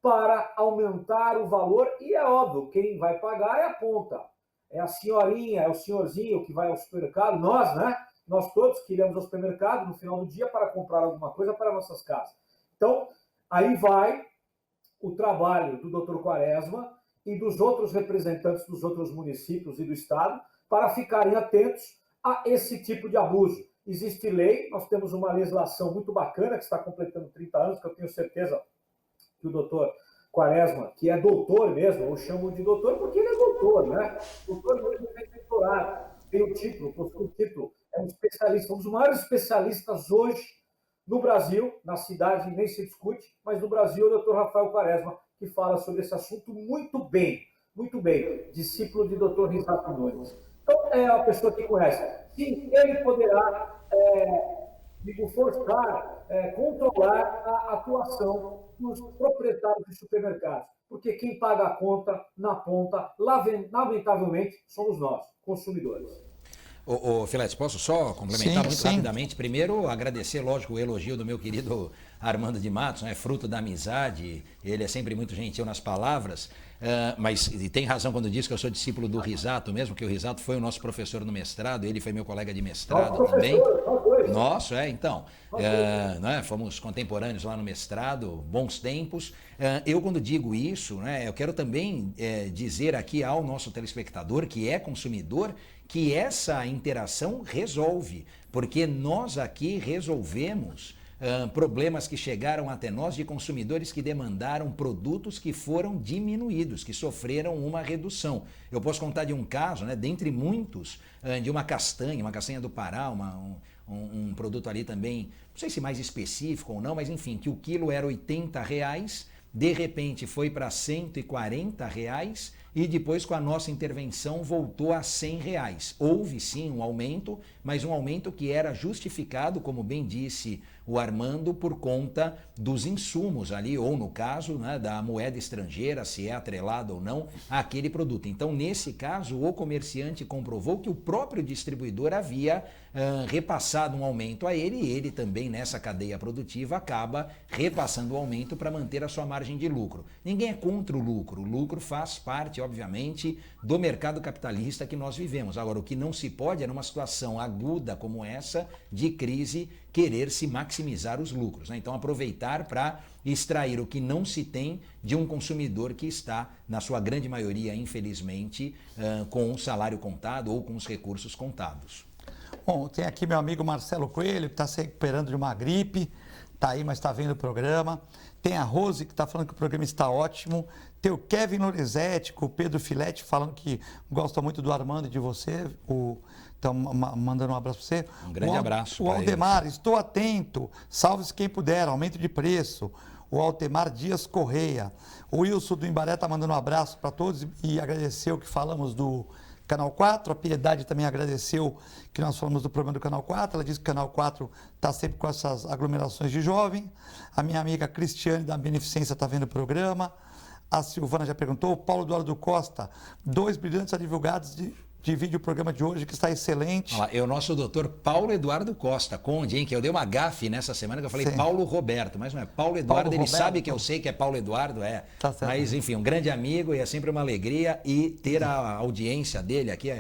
para aumentar o valor, e é óbvio, quem vai pagar é a ponta. É a senhorinha, é o senhorzinho que vai ao supermercado, nós, né? Nós todos que iremos ao supermercado no final do dia para comprar alguma coisa para nossas casas. Então, aí vai o trabalho do Dr. Quaresma e dos outros representantes dos outros municípios e do Estado para ficarem atentos a esse tipo de abuso. Existe lei, nós temos uma legislação muito bacana que está completando 30 anos, que eu tenho certeza que o doutor Quaresma, que é doutor mesmo, eu chamo de doutor porque ele é doutor, né? Doutor mesmo tem doutorado, tem o título, possui o título, é um especialista, um dos maiores especialistas hoje no Brasil, na cidade nem se discute, mas no Brasil é o doutor Rafael Quaresma, que fala sobre esse assunto muito bem, discípulo de doutor Risato Nunes. Então, é a pessoa que conhece. Sim, ele poderá forçar, controlar a atuação dos proprietários de supermercados. Porque quem paga a conta, na ponta, lamentavelmente, somos nós, consumidores. Ô Filete, posso só complementar muito rapidamente? Primeiro, agradecer, lógico, o elogio do meu querido Armando de Matos, né? Fruto da amizade, ele é sempre muito gentil nas palavras, mas e tem razão quando diz que eu sou discípulo do Risato mesmo, que o Risato foi o nosso professor no mestrado, ele foi meu colega de mestrado também. Nosso, então, né? Fomos contemporâneos lá no mestrado, bons tempos. Eu quando digo isso, né, eu quero também dizer aqui ao nosso telespectador que é consumidor, que essa interação resolve, porque nós aqui resolvemos problemas que chegaram até nós de consumidores que demandaram produtos que foram diminuídos, que sofreram uma redução. Eu posso contar de um caso, né, dentre muitos, de uma castanha do Pará, um produto ali também, não sei se mais específico ou não, mas enfim, que o quilo era R$80, de repente foi para R$140 e depois com a nossa intervenção voltou a R$100. Houve sim um aumento, mas um aumento que era justificado, como bem disse o Armando, por conta dos insumos ali, ou no caso, né, da moeda estrangeira, se é atrelada ou não àquele produto. Então, nesse caso, o comerciante comprovou que o próprio distribuidor havia repassado um aumento a ele, e ele também nessa cadeia produtiva acaba repassando o aumento para manter a sua margem de lucro. Ninguém é contra o lucro faz parte, obviamente, do mercado capitalista que nós vivemos. Agora, o que não se pode é numa situação aguda como essa, de crise, querer se maximizar os lucros, né? Então, aproveitar para extrair o que não se tem de um consumidor que está, na sua grande maioria, infelizmente, com o salário contado ou com os recursos contados. Bom, tem aqui meu amigo Marcelo Coelho, que está se recuperando de uma gripe, está aí, mas está vendo o programa. Tem a Rose, que está falando que o programa está ótimo. Tem o Kevin Lorenzetti, com o Pedro Filete, falando que gosta muito do Armando e de você. Então, mandando um abraço para você. Um grande abraço. O Aldemar, estou atento, salve-se quem puder, aumento de preço. O Altemar Dias Correia. O Wilson do Imbaré está mandando um abraço para todos e agradeceu que falamos do Canal 4, a Piedade também agradeceu que nós falamos do programa do Canal 4, ela disse que o Canal 4 está sempre com essas aglomerações de jovem. A minha amiga Cristiane da Beneficência está vendo o programa. A Silvana já perguntou. O Paulo Eduardo Costa, 2 brilhantes advogados divide o programa de hoje, que está excelente. Olha lá, é o nosso doutor Paulo Eduardo Costa, Conde, hein, que eu dei uma gafe nessa semana que eu falei Paulo Roberto, mas não é Paulo Eduardo, Paulo ele Roberto, sabe que eu sei que é Paulo Eduardo, Tá certo. Mas enfim, um grande amigo e é sempre uma alegria e ter a audiência dele aqui,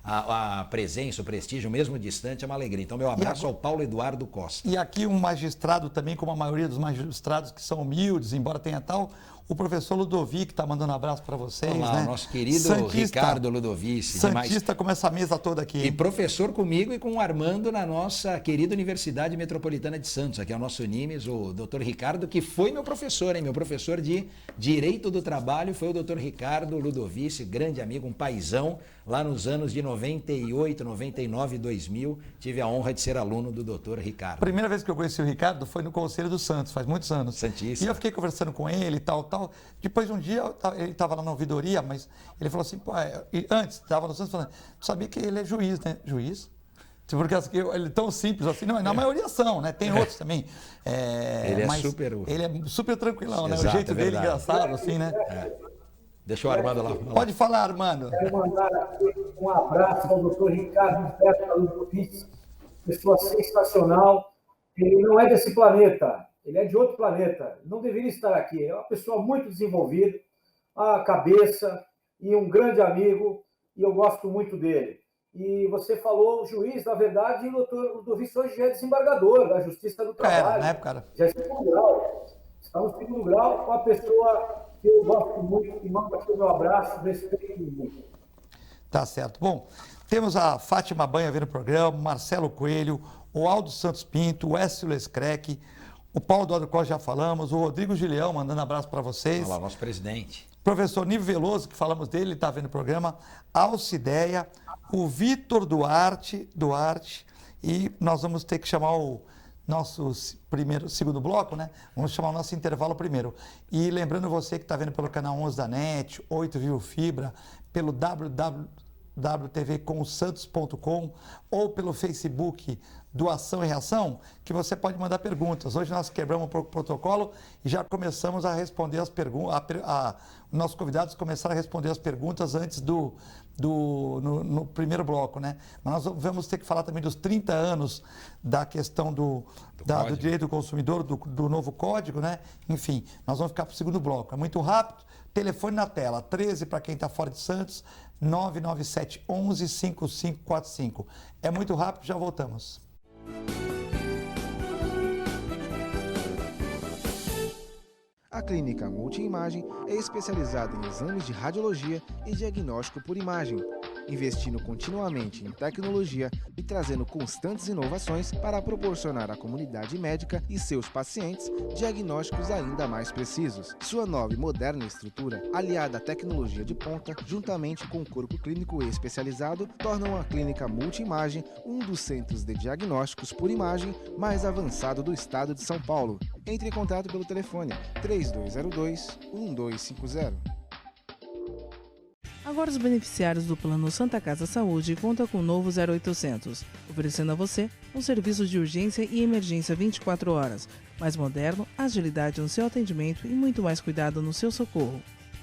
a presença, o prestígio, mesmo distante, é uma alegria. Então, meu abraço ao Paulo Eduardo Costa. E aqui um magistrado também, como a maioria dos magistrados que são humildes, embora tenha tal, o professor Ludovic está mandando um abraço para vocês. Olá, né? o nosso querido Santista, Ricardo Ludovici. Santista com essa mesa toda aqui. E professor comigo e com o Armando na nossa querida Universidade Metropolitana de Santos. Aqui é o nosso Unimes, o doutor Ricardo, que foi meu professor, hein? Meu professor de Direito do Trabalho foi o doutor Ricardo Ludovici, grande amigo, um paizão, lá nos anos de 98, 99 e 2000. Tive a honra de ser aluno do doutor Ricardo. A primeira vez que eu conheci o Ricardo foi no Conselho do Santos, faz muitos anos. Santista. E eu fiquei conversando com ele e tal. Depois de um dia, ele estava lá na ouvidoria, mas ele falou assim, pô, antes, estava no Santos falando, sabia que ele é juiz, né? Juiz? Porque ele é tão simples assim, não, na maioria são, né? Tem outros também. Ele é mas super... Ele é super tranquilão, né? Exato, O jeito dele verdade. engraçado, assim, né? Deixa o Armando lá. Pode falar, Armando. Quero mandar aqui um abraço ao doutor Ricardo Ludovici, pessoa sensacional. Ele não é desse planeta, ele é de outro planeta. Não deveria estar aqui. É uma pessoa muito desenvolvida, a cabeça e um grande amigo, e eu gosto muito dele. E você falou o juiz, na verdade, o doutor Ludovici hoje já é desembargador da Justiça do Trabalho. Na época. Já é segundo grau. Está no segundo grau com uma pessoa que eu gosto muito e mando aqui o meu abraço, respeito muito. Tá certo. Bom, temos a Fátima Banha vendo o programa, Marcelo Coelho, o Aldo Santos Pinto, o Écio Lescrec, o Paulo Eduardo Costa já falamos, o Rodrigo Gileão mandando abraço para vocês. Olá, nosso presidente. Professor Nível Veloso, que falamos dele, ele está vendo o programa, Alcideia, o Vitor Duarte, e nós vamos ter que chamar o nosso segundo bloco, né? Vamos chamar o nosso intervalo primeiro. E lembrando você que está vendo pelo canal 11 da NET, 8 Vivo Fibra, pelo www.tvcomsantos.com ou pelo Facebook Doação e Reação, que você pode mandar perguntas. Hoje nós quebramos o protocolo e já começamos a responder as perguntas. Nossos convidados começaram a responder as perguntas antes no primeiro bloco, né? Mas nós vamos ter que falar também dos 30 anos da questão do direito do consumidor, do novo código, né? Enfim, nós vamos ficar para o segundo bloco. É muito rápido. Telefone na tela, 13 para quem está fora de Santos, 997 11 5545. É muito rápido, já voltamos. A Clínica Multiimagem é especializada em exames de radiologia e diagnóstico por imagem, investindo continuamente em tecnologia e trazendo constantes inovações para proporcionar à comunidade médica e seus pacientes diagnósticos ainda mais precisos. Sua nova e moderna estrutura, aliada à tecnologia de ponta, juntamente com o corpo clínico especializado, tornam a Clínica Multiimagem um dos centros de diagnósticos por imagem mais avançado do estado de São Paulo. Entre em contato pelo telefone 3202-1250. Agora os beneficiários do Plano Santa Casa Saúde contam com o novo 0800, oferecendo a você um serviço de urgência e emergência 24 horas, mais moderno, agilidade no seu atendimento e muito mais cuidado no seu socorro.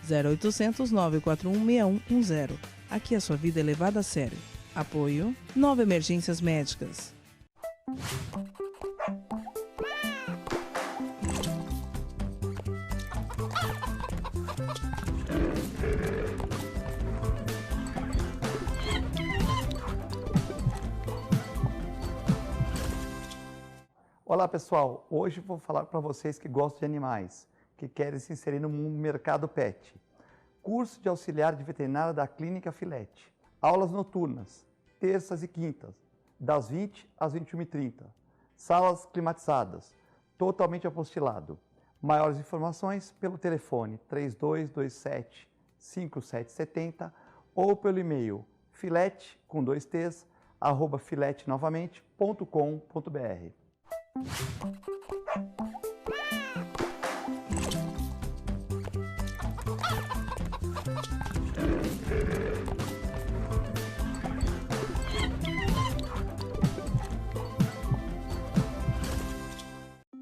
0800 941 6110. Aqui a sua vida é levada a sério. Apoio 9 Emergências Médicas. Olá pessoal, hoje vou falar para vocês que gostam de animais, que querem se inserir no mercado pet. Curso de auxiliar de veterinária da Clínica Filete. Aulas noturnas, terças e quintas, das 20 às 21h30. Salas climatizadas, totalmente apostilado. Maiores informações pelo telefone 3227-5770 ou pelo e-mail filete, com 2 T's, @filetenovamente.com.br.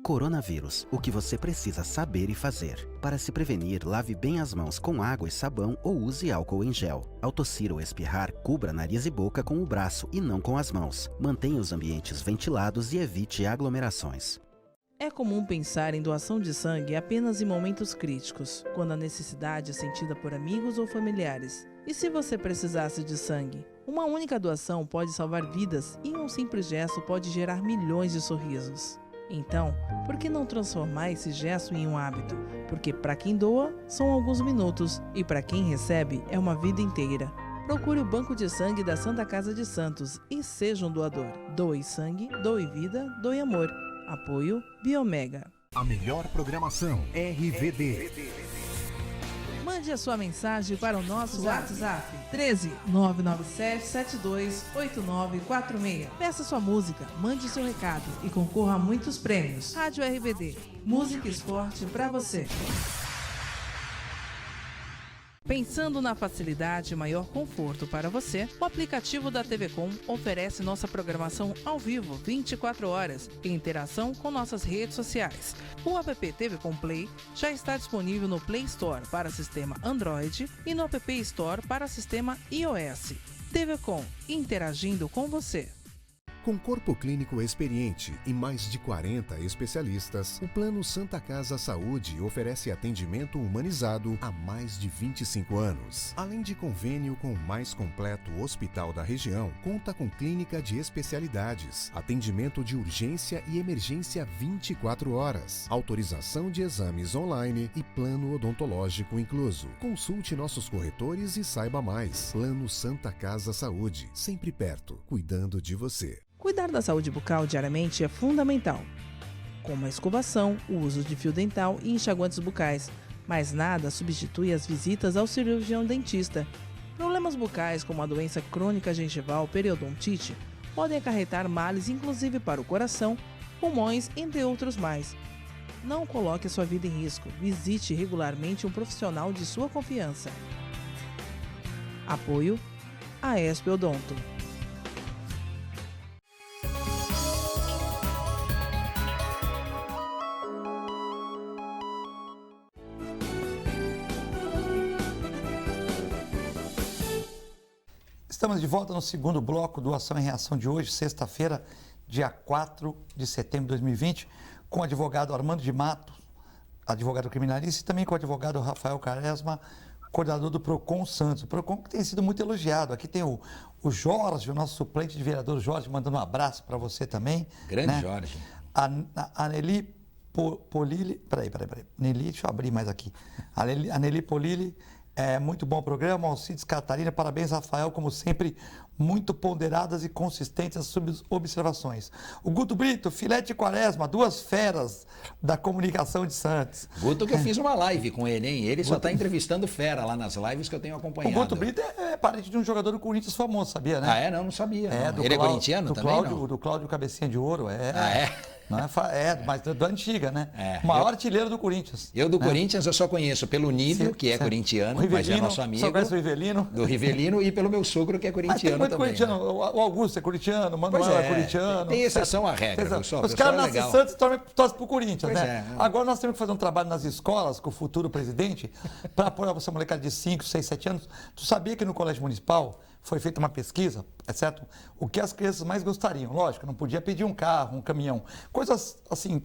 Coronavírus, o que você precisa saber e fazer. Para se prevenir, lave bem as mãos com água e sabão ou use álcool em gel. Ao tossir ou espirrar, cubra nariz e boca com o braço e não com as mãos. Mantenha os ambientes ventilados e evite aglomerações. É comum pensar em doação de sangue apenas em momentos críticos, quando a necessidade é sentida por amigos ou familiares. E se você precisasse de sangue? Uma única doação pode salvar vidas e um simples gesto pode gerar milhões de sorrisos. Então, por que não transformar esse gesto em um hábito? Porque para quem doa, são alguns minutos e para quem recebe, é uma vida inteira. Procure o Banco de Sangue da Santa Casa de Santos e seja um doador. Doe sangue, doe vida, doe amor. Apoio Biomega. A melhor programação RVD. Mande a sua mensagem para o nosso WhatsApp 13 997 72 8946. Peça sua música, mande seu recado e concorra a muitos prêmios. Rádio RBD, música e esporte para você. Pensando na facilidade e maior conforto para você, o aplicativo da TV Com oferece nossa programação ao vivo 24 horas e interação com nossas redes sociais. O app TV Com Play já está disponível no Play Store para sistema Android e no App Store para sistema iOS. TV Com, interagindo com você. Com corpo clínico experiente e mais de 40 especialistas, o Plano Santa Casa Saúde oferece atendimento humanizado há mais de 25 anos. Além de convênio com o mais completo hospital da região, conta com clínica de especialidades, atendimento de urgência e emergência 24 horas, autorização de exames online e plano odontológico incluso. Consulte nossos corretores e saiba mais. Plano Santa Casa Saúde, sempre perto, cuidando de você. Cuidar da saúde bucal diariamente é fundamental, como a escovação, o uso de fio dental e enxaguantes bucais, mas nada substitui as visitas ao cirurgião dentista. Problemas bucais como a doença crônica gengival periodontite podem acarretar males inclusive para o coração, pulmões, entre outros mais. Não coloque a sua vida em risco, visite regularmente um profissional de sua confiança. Apoio Aesp Odonto. Estamos de volta no segundo bloco do Ação e Reação de hoje, sexta-feira, dia 4 de setembro de 2020, com o advogado Armando de Matos, advogado criminalista, e também com o advogado Rafael Quaresma, coordenador do PROCON Santos. O PROCON que tem sido muito elogiado. Aqui tem o Jorge, o nosso suplente de vereador Jorge, mandando um abraço para você também. Grande, né? Jorge. A Nelly Polili, peraí, Nelly, deixa eu abrir mais aqui. A Nelly Polili, muito bom programa, Alcides Catarina, parabéns, Rafael, como sempre, muito ponderadas e consistentes as suas observações. O Guto Brito, Filete e Quaresma, duas feras da comunicação de Santos. Guto, que eu fiz uma live com ele, hein? Ele só está entrevistando fera lá nas lives que eu tenho acompanhado. O Guto Brito é parente de um jogador do Corinthians famoso, sabia, né? Ah, é? Não sabia. Não. Ele é corintiano também, não? Do Cláudio Cabecinha de Ouro, Ah, é? Não mas da antiga, né? O maior artilheiro do Corinthians. Eu do Corinthians eu só conheço pelo Nível, que é corintiano, mas é nosso amigo. Só conhece o Rivelino. Do Rivelino e pelo meu sogro, que é corintiano também. Corintiano. Né? O Augusto é corintiano, o Manuel é corintiano. Tem exceção à regra, pessoal. Os caras nascem em Santos e torcem pro Corinthians, pois né? Agora nós temos que fazer um trabalho nas escolas com o futuro presidente para apoiar essa molecada de 5, 6, 7 anos. Tu sabia que no Colégio Municipal foi feita uma pesquisa, certo? O que as crianças mais gostariam? Lógico, não podia pedir um carro, um caminhão. Coisas, assim,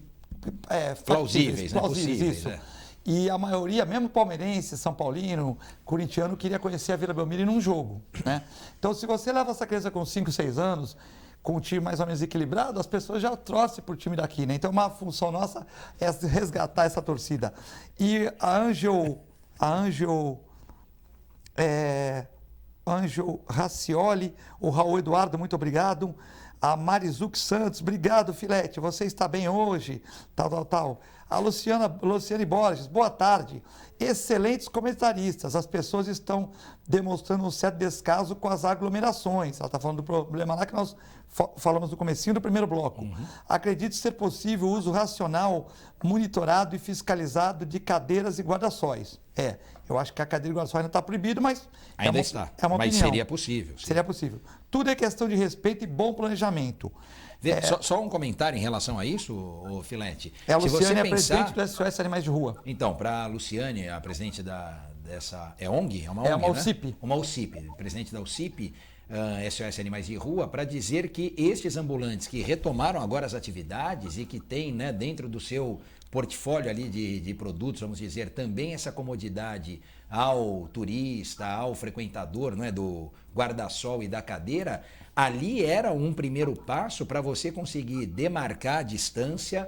plausíveis, possíveis, isso. É. E a maioria, mesmo palmeirense, São Paulino, corintiano, queria conhecer a Vila Belmiro num jogo, né? Então, se você leva essa criança com 5, 6 anos, com um time mais ou menos equilibrado, as pessoas já torcem por time daqui, né? Então, uma função nossa é resgatar essa torcida. E a Ângelo Racioli, o Raul Eduardo, muito obrigado. A Marizuc Santos, obrigado, Filete, você está bem hoje, tal. A Luciane Borges, boa tarde. Excelentes comentaristas, as pessoas estão demonstrando um certo descaso com as aglomerações. Ela está falando do problema lá que nós falamos no comecinho do primeiro bloco. Acredito ser possível o uso racional, monitorado e fiscalizado de cadeiras e guarda-sóis. Eu acho que a cadeira e guarda-sóis ainda está proibido, mas ainda está. É uma mas opinião. seria possível. Sim. Seria possível. Tudo é questão de respeito e bom planejamento. Só um comentário em relação a isso, Filete. A Luciane é presidente do SOS Animais de Rua. Então, para a Luciane, a presidente dessa... É ONG? É uma ONG, né? UCIP. Uma UCIP, presidente da UCIP. SOS Animais de Rua, para dizer que estes ambulantes que retomaram agora as atividades e que têm, né, dentro do seu portfólio ali de produtos, vamos dizer, também essa comodidade ao turista, ao frequentador, não é, do guarda-sol e da cadeira, ali era um primeiro passo para você conseguir demarcar a distância,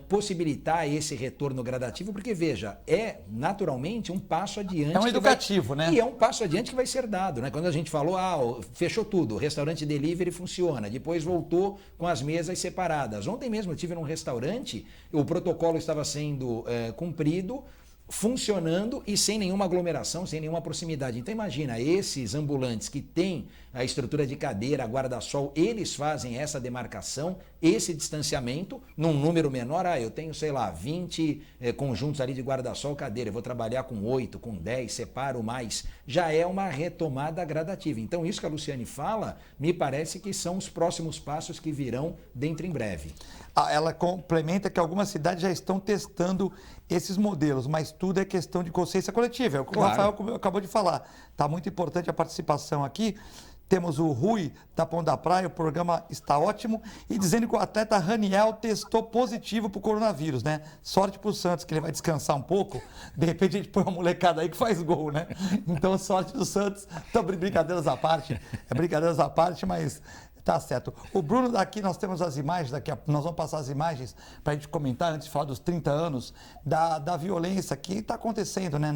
possibilitar esse retorno gradativo, porque veja, é naturalmente um passo adiante. É um educativo, né? E é um passo adiante que vai ser dado, né? Quando a gente falou, fechou tudo, o restaurante delivery funciona, depois voltou com as mesas separadas. Ontem mesmo eu estive num restaurante, o protocolo estava sendo cumprido, funcionando e sem nenhuma aglomeração, sem nenhuma proximidade. Então imagina, esses ambulantes que têm a estrutura de cadeira, guarda-sol, eles fazem essa demarcação, esse distanciamento num número menor. Eu tenho, sei lá, 20 conjuntos ali de guarda-sol, cadeira, eu vou trabalhar com 8, com 10, separo mais. Já é uma retomada gradativa. Então isso que a Luciane fala, me parece que são os próximos passos que virão dentro em breve. Ela complementa que algumas cidades já estão testando esses modelos, mas tudo é questão de consciência coletiva. É o que Claro. o Rafael acabou de falar. Está muito importante a participação aqui. Temos o Rui da Pão da Praia, o programa está ótimo. E dizendo que o atleta Raniel testou positivo para o coronavírus, né? Sorte para o Santos, que ele vai descansar um pouco. De repente a gente põe uma molecada aí que faz gol, né? Então, sorte do Santos. Então, brincadeiras à parte. Brincadeiras à parte, mas... Tá certo. O Bruno, daqui nós temos as imagens, nós vamos passar as imagens para a gente comentar, antes de falar dos 30 anos, da violência que está acontecendo, né,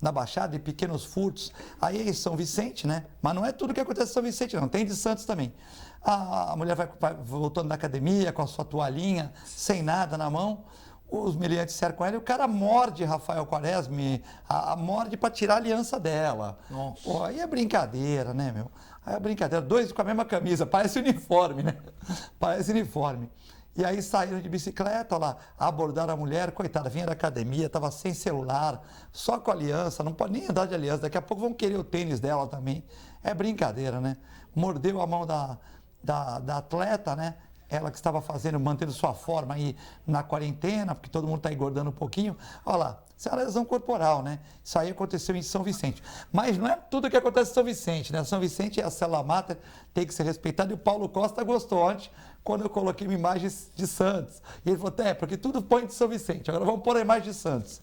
na Baixada, de pequenos furtos. Aí em São Vicente, né? Mas não é tudo que acontece em São Vicente, não. Tem de Santos também. A mulher vai voltando da academia com a sua toalhinha, sem nada na mão. Os meliantes cercam ela e o cara morde Rafael Quaresma, morde para tirar a aliança dela. Nossa. Pô, aí é brincadeira, né, meu? Aí é brincadeira. Dois com a mesma camisa, parece uniforme, né? Parece uniforme. E aí saíram de bicicleta, olha lá, abordaram a mulher, coitada, vinha da academia, estava sem celular, só com aliança, não pode nem andar de aliança, daqui a pouco vão querer o tênis dela também. É brincadeira, né? Mordeu a mão da atleta, né? Ela que estava mantendo sua forma aí na quarentena, porque todo mundo está engordando um pouquinho. Olha lá, isso é uma lesão corporal, né? Isso aí aconteceu em São Vicente. Mas não é tudo que acontece em São Vicente, né? São Vicente é a célula máter, tem que ser respeitado. E o Paulo Costa gostou ontem, quando eu coloquei uma imagem de Santos. E ele falou, porque tudo põe de São Vicente, agora vamos pôr a imagem de Santos.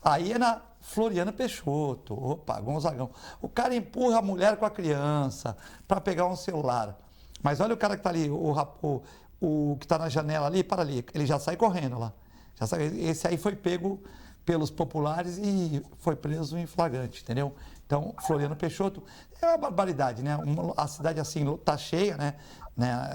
Aí é na Floriano Peixoto, opa, Gonzagão. O cara empurra a mulher com a criança para pegar um celular. Mas olha o cara que está ali, o que está na janela ali, para ali, ele já sai correndo lá. Esse aí foi pego pelos populares e foi preso em flagrante, entendeu? Então, Floriano Peixoto é uma barbaridade, né? A cidade assim está cheia, né?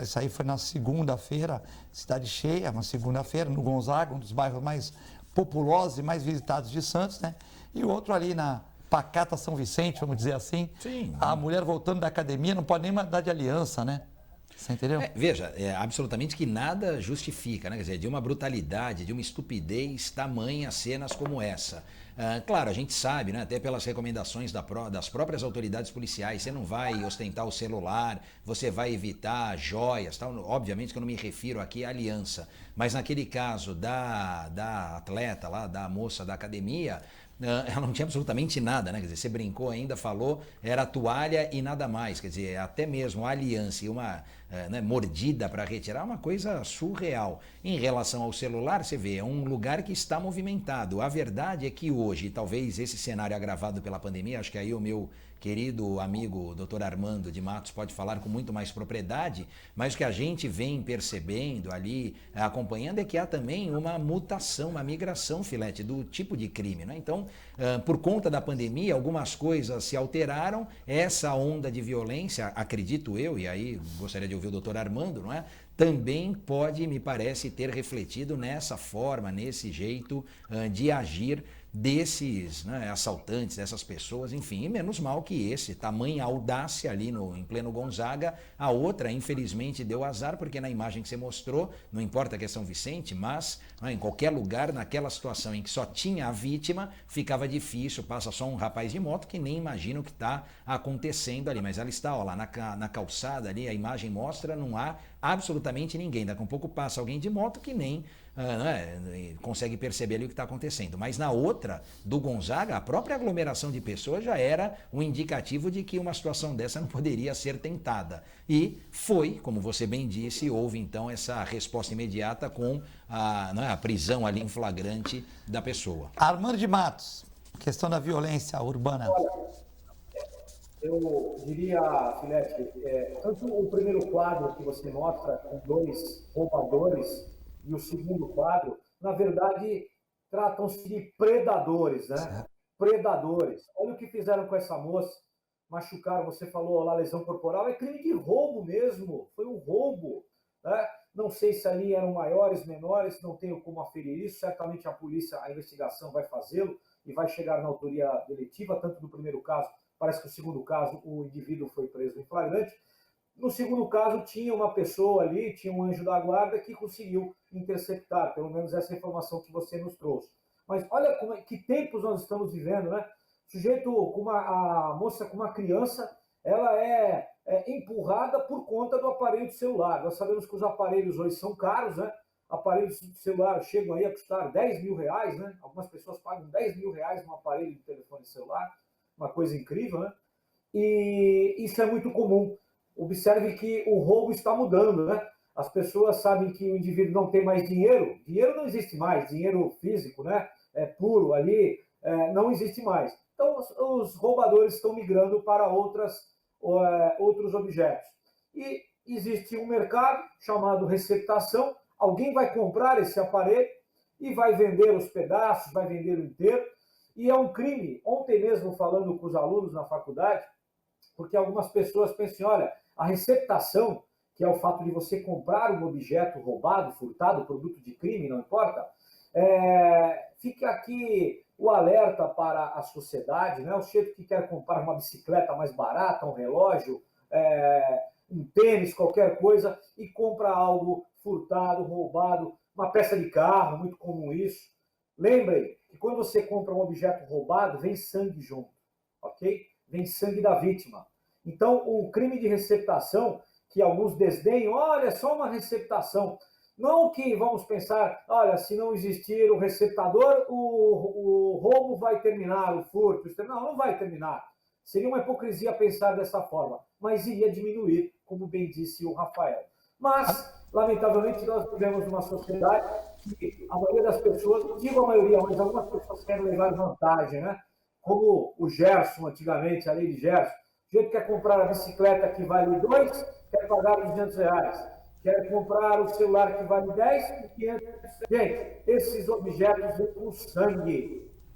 Isso aí foi na segunda-feira, cidade cheia, uma segunda-feira, no Gonzaga, um dos bairros mais populosos e mais visitados de Santos, né? E o outro ali na Pacata São Vicente, vamos dizer assim. Sim. A mulher voltando da academia não pode nem mandar de aliança, né? Você entendeu? Veja, absolutamente que nada justifica, né? Quer dizer, de uma brutalidade, de uma estupidez tamanha cenas como essa. Claro, a gente sabe, né, até pelas recomendações das próprias autoridades policiais, você não vai ostentar o celular, você vai evitar joias, tal. Obviamente que eu não me refiro aqui à aliança, mas naquele caso da atleta lá, da moça da academia, ela não tinha absolutamente nada, né? Quer dizer, você brincou ainda, falou, era toalha e nada mais. Quer dizer, até mesmo a aliança e uma mordida para retirar é uma coisa surreal. Em relação ao celular, você vê, é um lugar que está movimentado. A verdade é que hoje, talvez esse cenário agravado pela pandemia, acho que aí o meu querido amigo Dr. Armando de Matos pode falar com muito mais propriedade, mas o que a gente vem percebendo ali, acompanhando, é que há também uma mutação, uma migração, Filete, do tipo de crime, né? Então, por conta da pandemia, algumas coisas se alteraram, essa onda de violência, acredito eu, e aí gostaria de ouvir o Dr. Armando, não é? Também pode, me parece, ter refletido nessa forma, nesse jeito de agir desses assaltantes, dessas pessoas, enfim, e menos mal que esse, tamanha audácia ali em pleno Gonzaga. A outra, infelizmente, deu azar, porque na imagem que você mostrou, não importa que é São Vicente, mas em qualquer lugar, naquela situação em que só tinha a vítima, ficava difícil, passa só um rapaz de moto que nem imagina o que está acontecendo ali, mas ela está lá na calçada ali, a imagem mostra, não há absolutamente ninguém, daqui a um pouco passa alguém de moto que nem consegue perceber ali o que está acontecendo. Mas na outra, do Gonzaga, a própria aglomeração de pessoas já era um indicativo de que uma situação dessa não poderia ser tentada. E foi, como você bem disse, houve então essa resposta imediata com a prisão ali em flagrante da pessoa. Armando de Matos, questão da violência urbana. Olha, eu diria, Filete, tanto o primeiro quadro que você mostra com 2 roubadores e o segundo quadro, na verdade, tratam-se de predadores, né? Certo. Predadores. Olha o que fizeram com essa moça. Machucaram, você falou lá, lesão corporal. É crime de roubo mesmo. Foi um roubo, né? Não sei se ali eram maiores, menores, não tenho como aferir isso. Certamente a polícia, a investigação vai fazê-lo e vai chegar na autoria deletiva, tanto no primeiro caso. Parece que no segundo caso o indivíduo foi preso em flagrante. No segundo caso, tinha uma pessoa ali, tinha um anjo da guarda que conseguiu interceptar, pelo menos essa informação que você nos trouxe. Mas olha que tempos nós estamos vivendo, né? Sujeito a moça com uma criança, ela é empurrada por conta do aparelho de celular. Nós sabemos que os aparelhos hoje são caros, né? Aparelhos de celular chegam aí a custar 10 mil reais, né? Algumas pessoas pagam 10 mil reais num aparelho de telefone celular, uma coisa incrível, né? E isso é muito comum. Observe que o roubo está mudando, né? As pessoas sabem que o indivíduo não tem mais dinheiro. Dinheiro não existe mais, dinheiro físico, né? Puro ali, não existe mais. Então, os roubadores estão migrando para outros objetos. E existe um mercado chamado receptação. Alguém vai comprar esse aparelho e vai vender os pedaços, vai vender o inteiro. E é um crime. Ontem mesmo, falando com os alunos na faculdade, porque algumas pessoas pensam, olha, a receptação, que é o fato de você comprar um objeto roubado, furtado, produto de crime, não importa, fica aqui o alerta para a sociedade, né? O sujeito que quer comprar uma bicicleta mais barata, um relógio, um tênis, qualquer coisa, e compra algo furtado, roubado, uma peça de carro, muito comum isso. Lembrem que quando você compra um objeto roubado, vem sangue junto, ok? Vem sangue da vítima. Então, o crime de receptação, que alguns desdenham, olha, é só uma receptação. Não que vamos pensar, olha, se não existir o receptador, o roubo vai terminar, o furto. Não vai terminar. Seria uma hipocrisia pensar dessa forma, mas iria diminuir, como bem disse o Rafael. Mas, lamentavelmente, nós vivemos numa sociedade que a maioria das pessoas, não digo a maioria, mas algumas pessoas querem levar vantagem, né? Como o Gerson, antigamente, a lei de Gerson. O jeito que quer comprar a bicicleta que vale 2, quer pagar R$200. Quer comprar o celular que vale 10, por 500. Gente, esses objetos vêm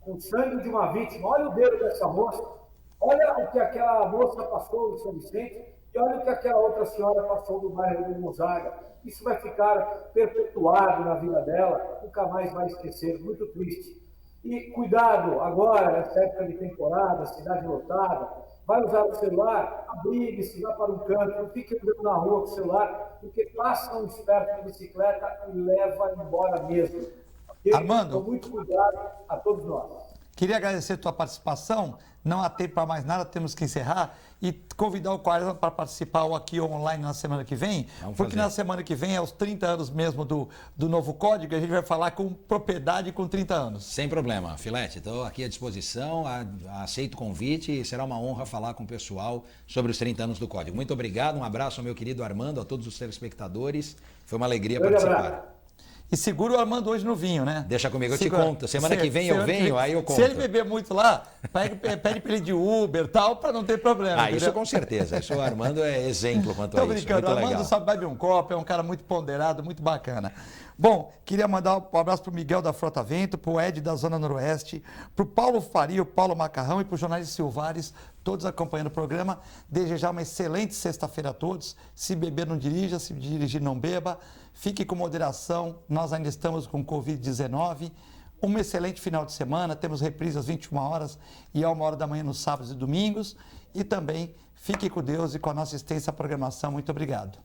com sangue de uma vítima. Olha o dedo dessa moça, olha o que aquela moça passou no São Vicente e olha o que aquela outra senhora passou no bairro de Gonzaga. Isso vai ficar perpetuado na vida dela, nunca mais vai esquecer, muito triste. E cuidado agora, nessa época de temporada, cidade lotada, vai usar o celular, abrigue-se, vá para um canto, não fique andando na rua com o celular, porque passa um esperto na bicicleta e leva embora mesmo. Okay? Armando, então, muito cuidado a todos nós. Queria agradecer a tua participação, não há tempo para mais nada, temos que encerrar, e convidar o Quaresma para participar aqui online na semana que vem, porque na semana que vem é os 30 anos mesmo do novo código, a gente vai falar com propriedade com 30 anos. Sem problema, Filete, estou aqui à disposição, aceito o convite e será uma honra falar com o pessoal sobre os 30 anos do código. Muito obrigado, um abraço ao meu querido Armando, a todos os telespectadores, foi uma alegria participar. E segura o Armando hoje no vinho, né? Deixa comigo, eu te conto. Semana que vem eu venho, aí eu conto. Se ele beber muito lá, pede para ele de Uber e tal, para não ter problema. Ah, isso com certeza. Isso o Armando é exemplo quanto a isso. Tô brincando, o Armando só bebe um copo, é um cara muito ponderado, muito bacana. Bom, queria mandar um abraço para o Miguel da Frota Vento, para o Ed da Zona Noroeste, para o Paulo Faria, o Paulo Macarrão e para o jornalista Silvares, todos acompanhando o programa. Desejar uma excelente sexta-feira a todos. Se beber, não dirija, se dirigir, não beba. Fique com moderação, nós ainda estamos com Covid-19. Um excelente final de semana, temos reprise às 21 horas e à 1h da manhã nos sábados e domingos. E também fique com Deus e com a nossa extensa programação. Muito obrigado.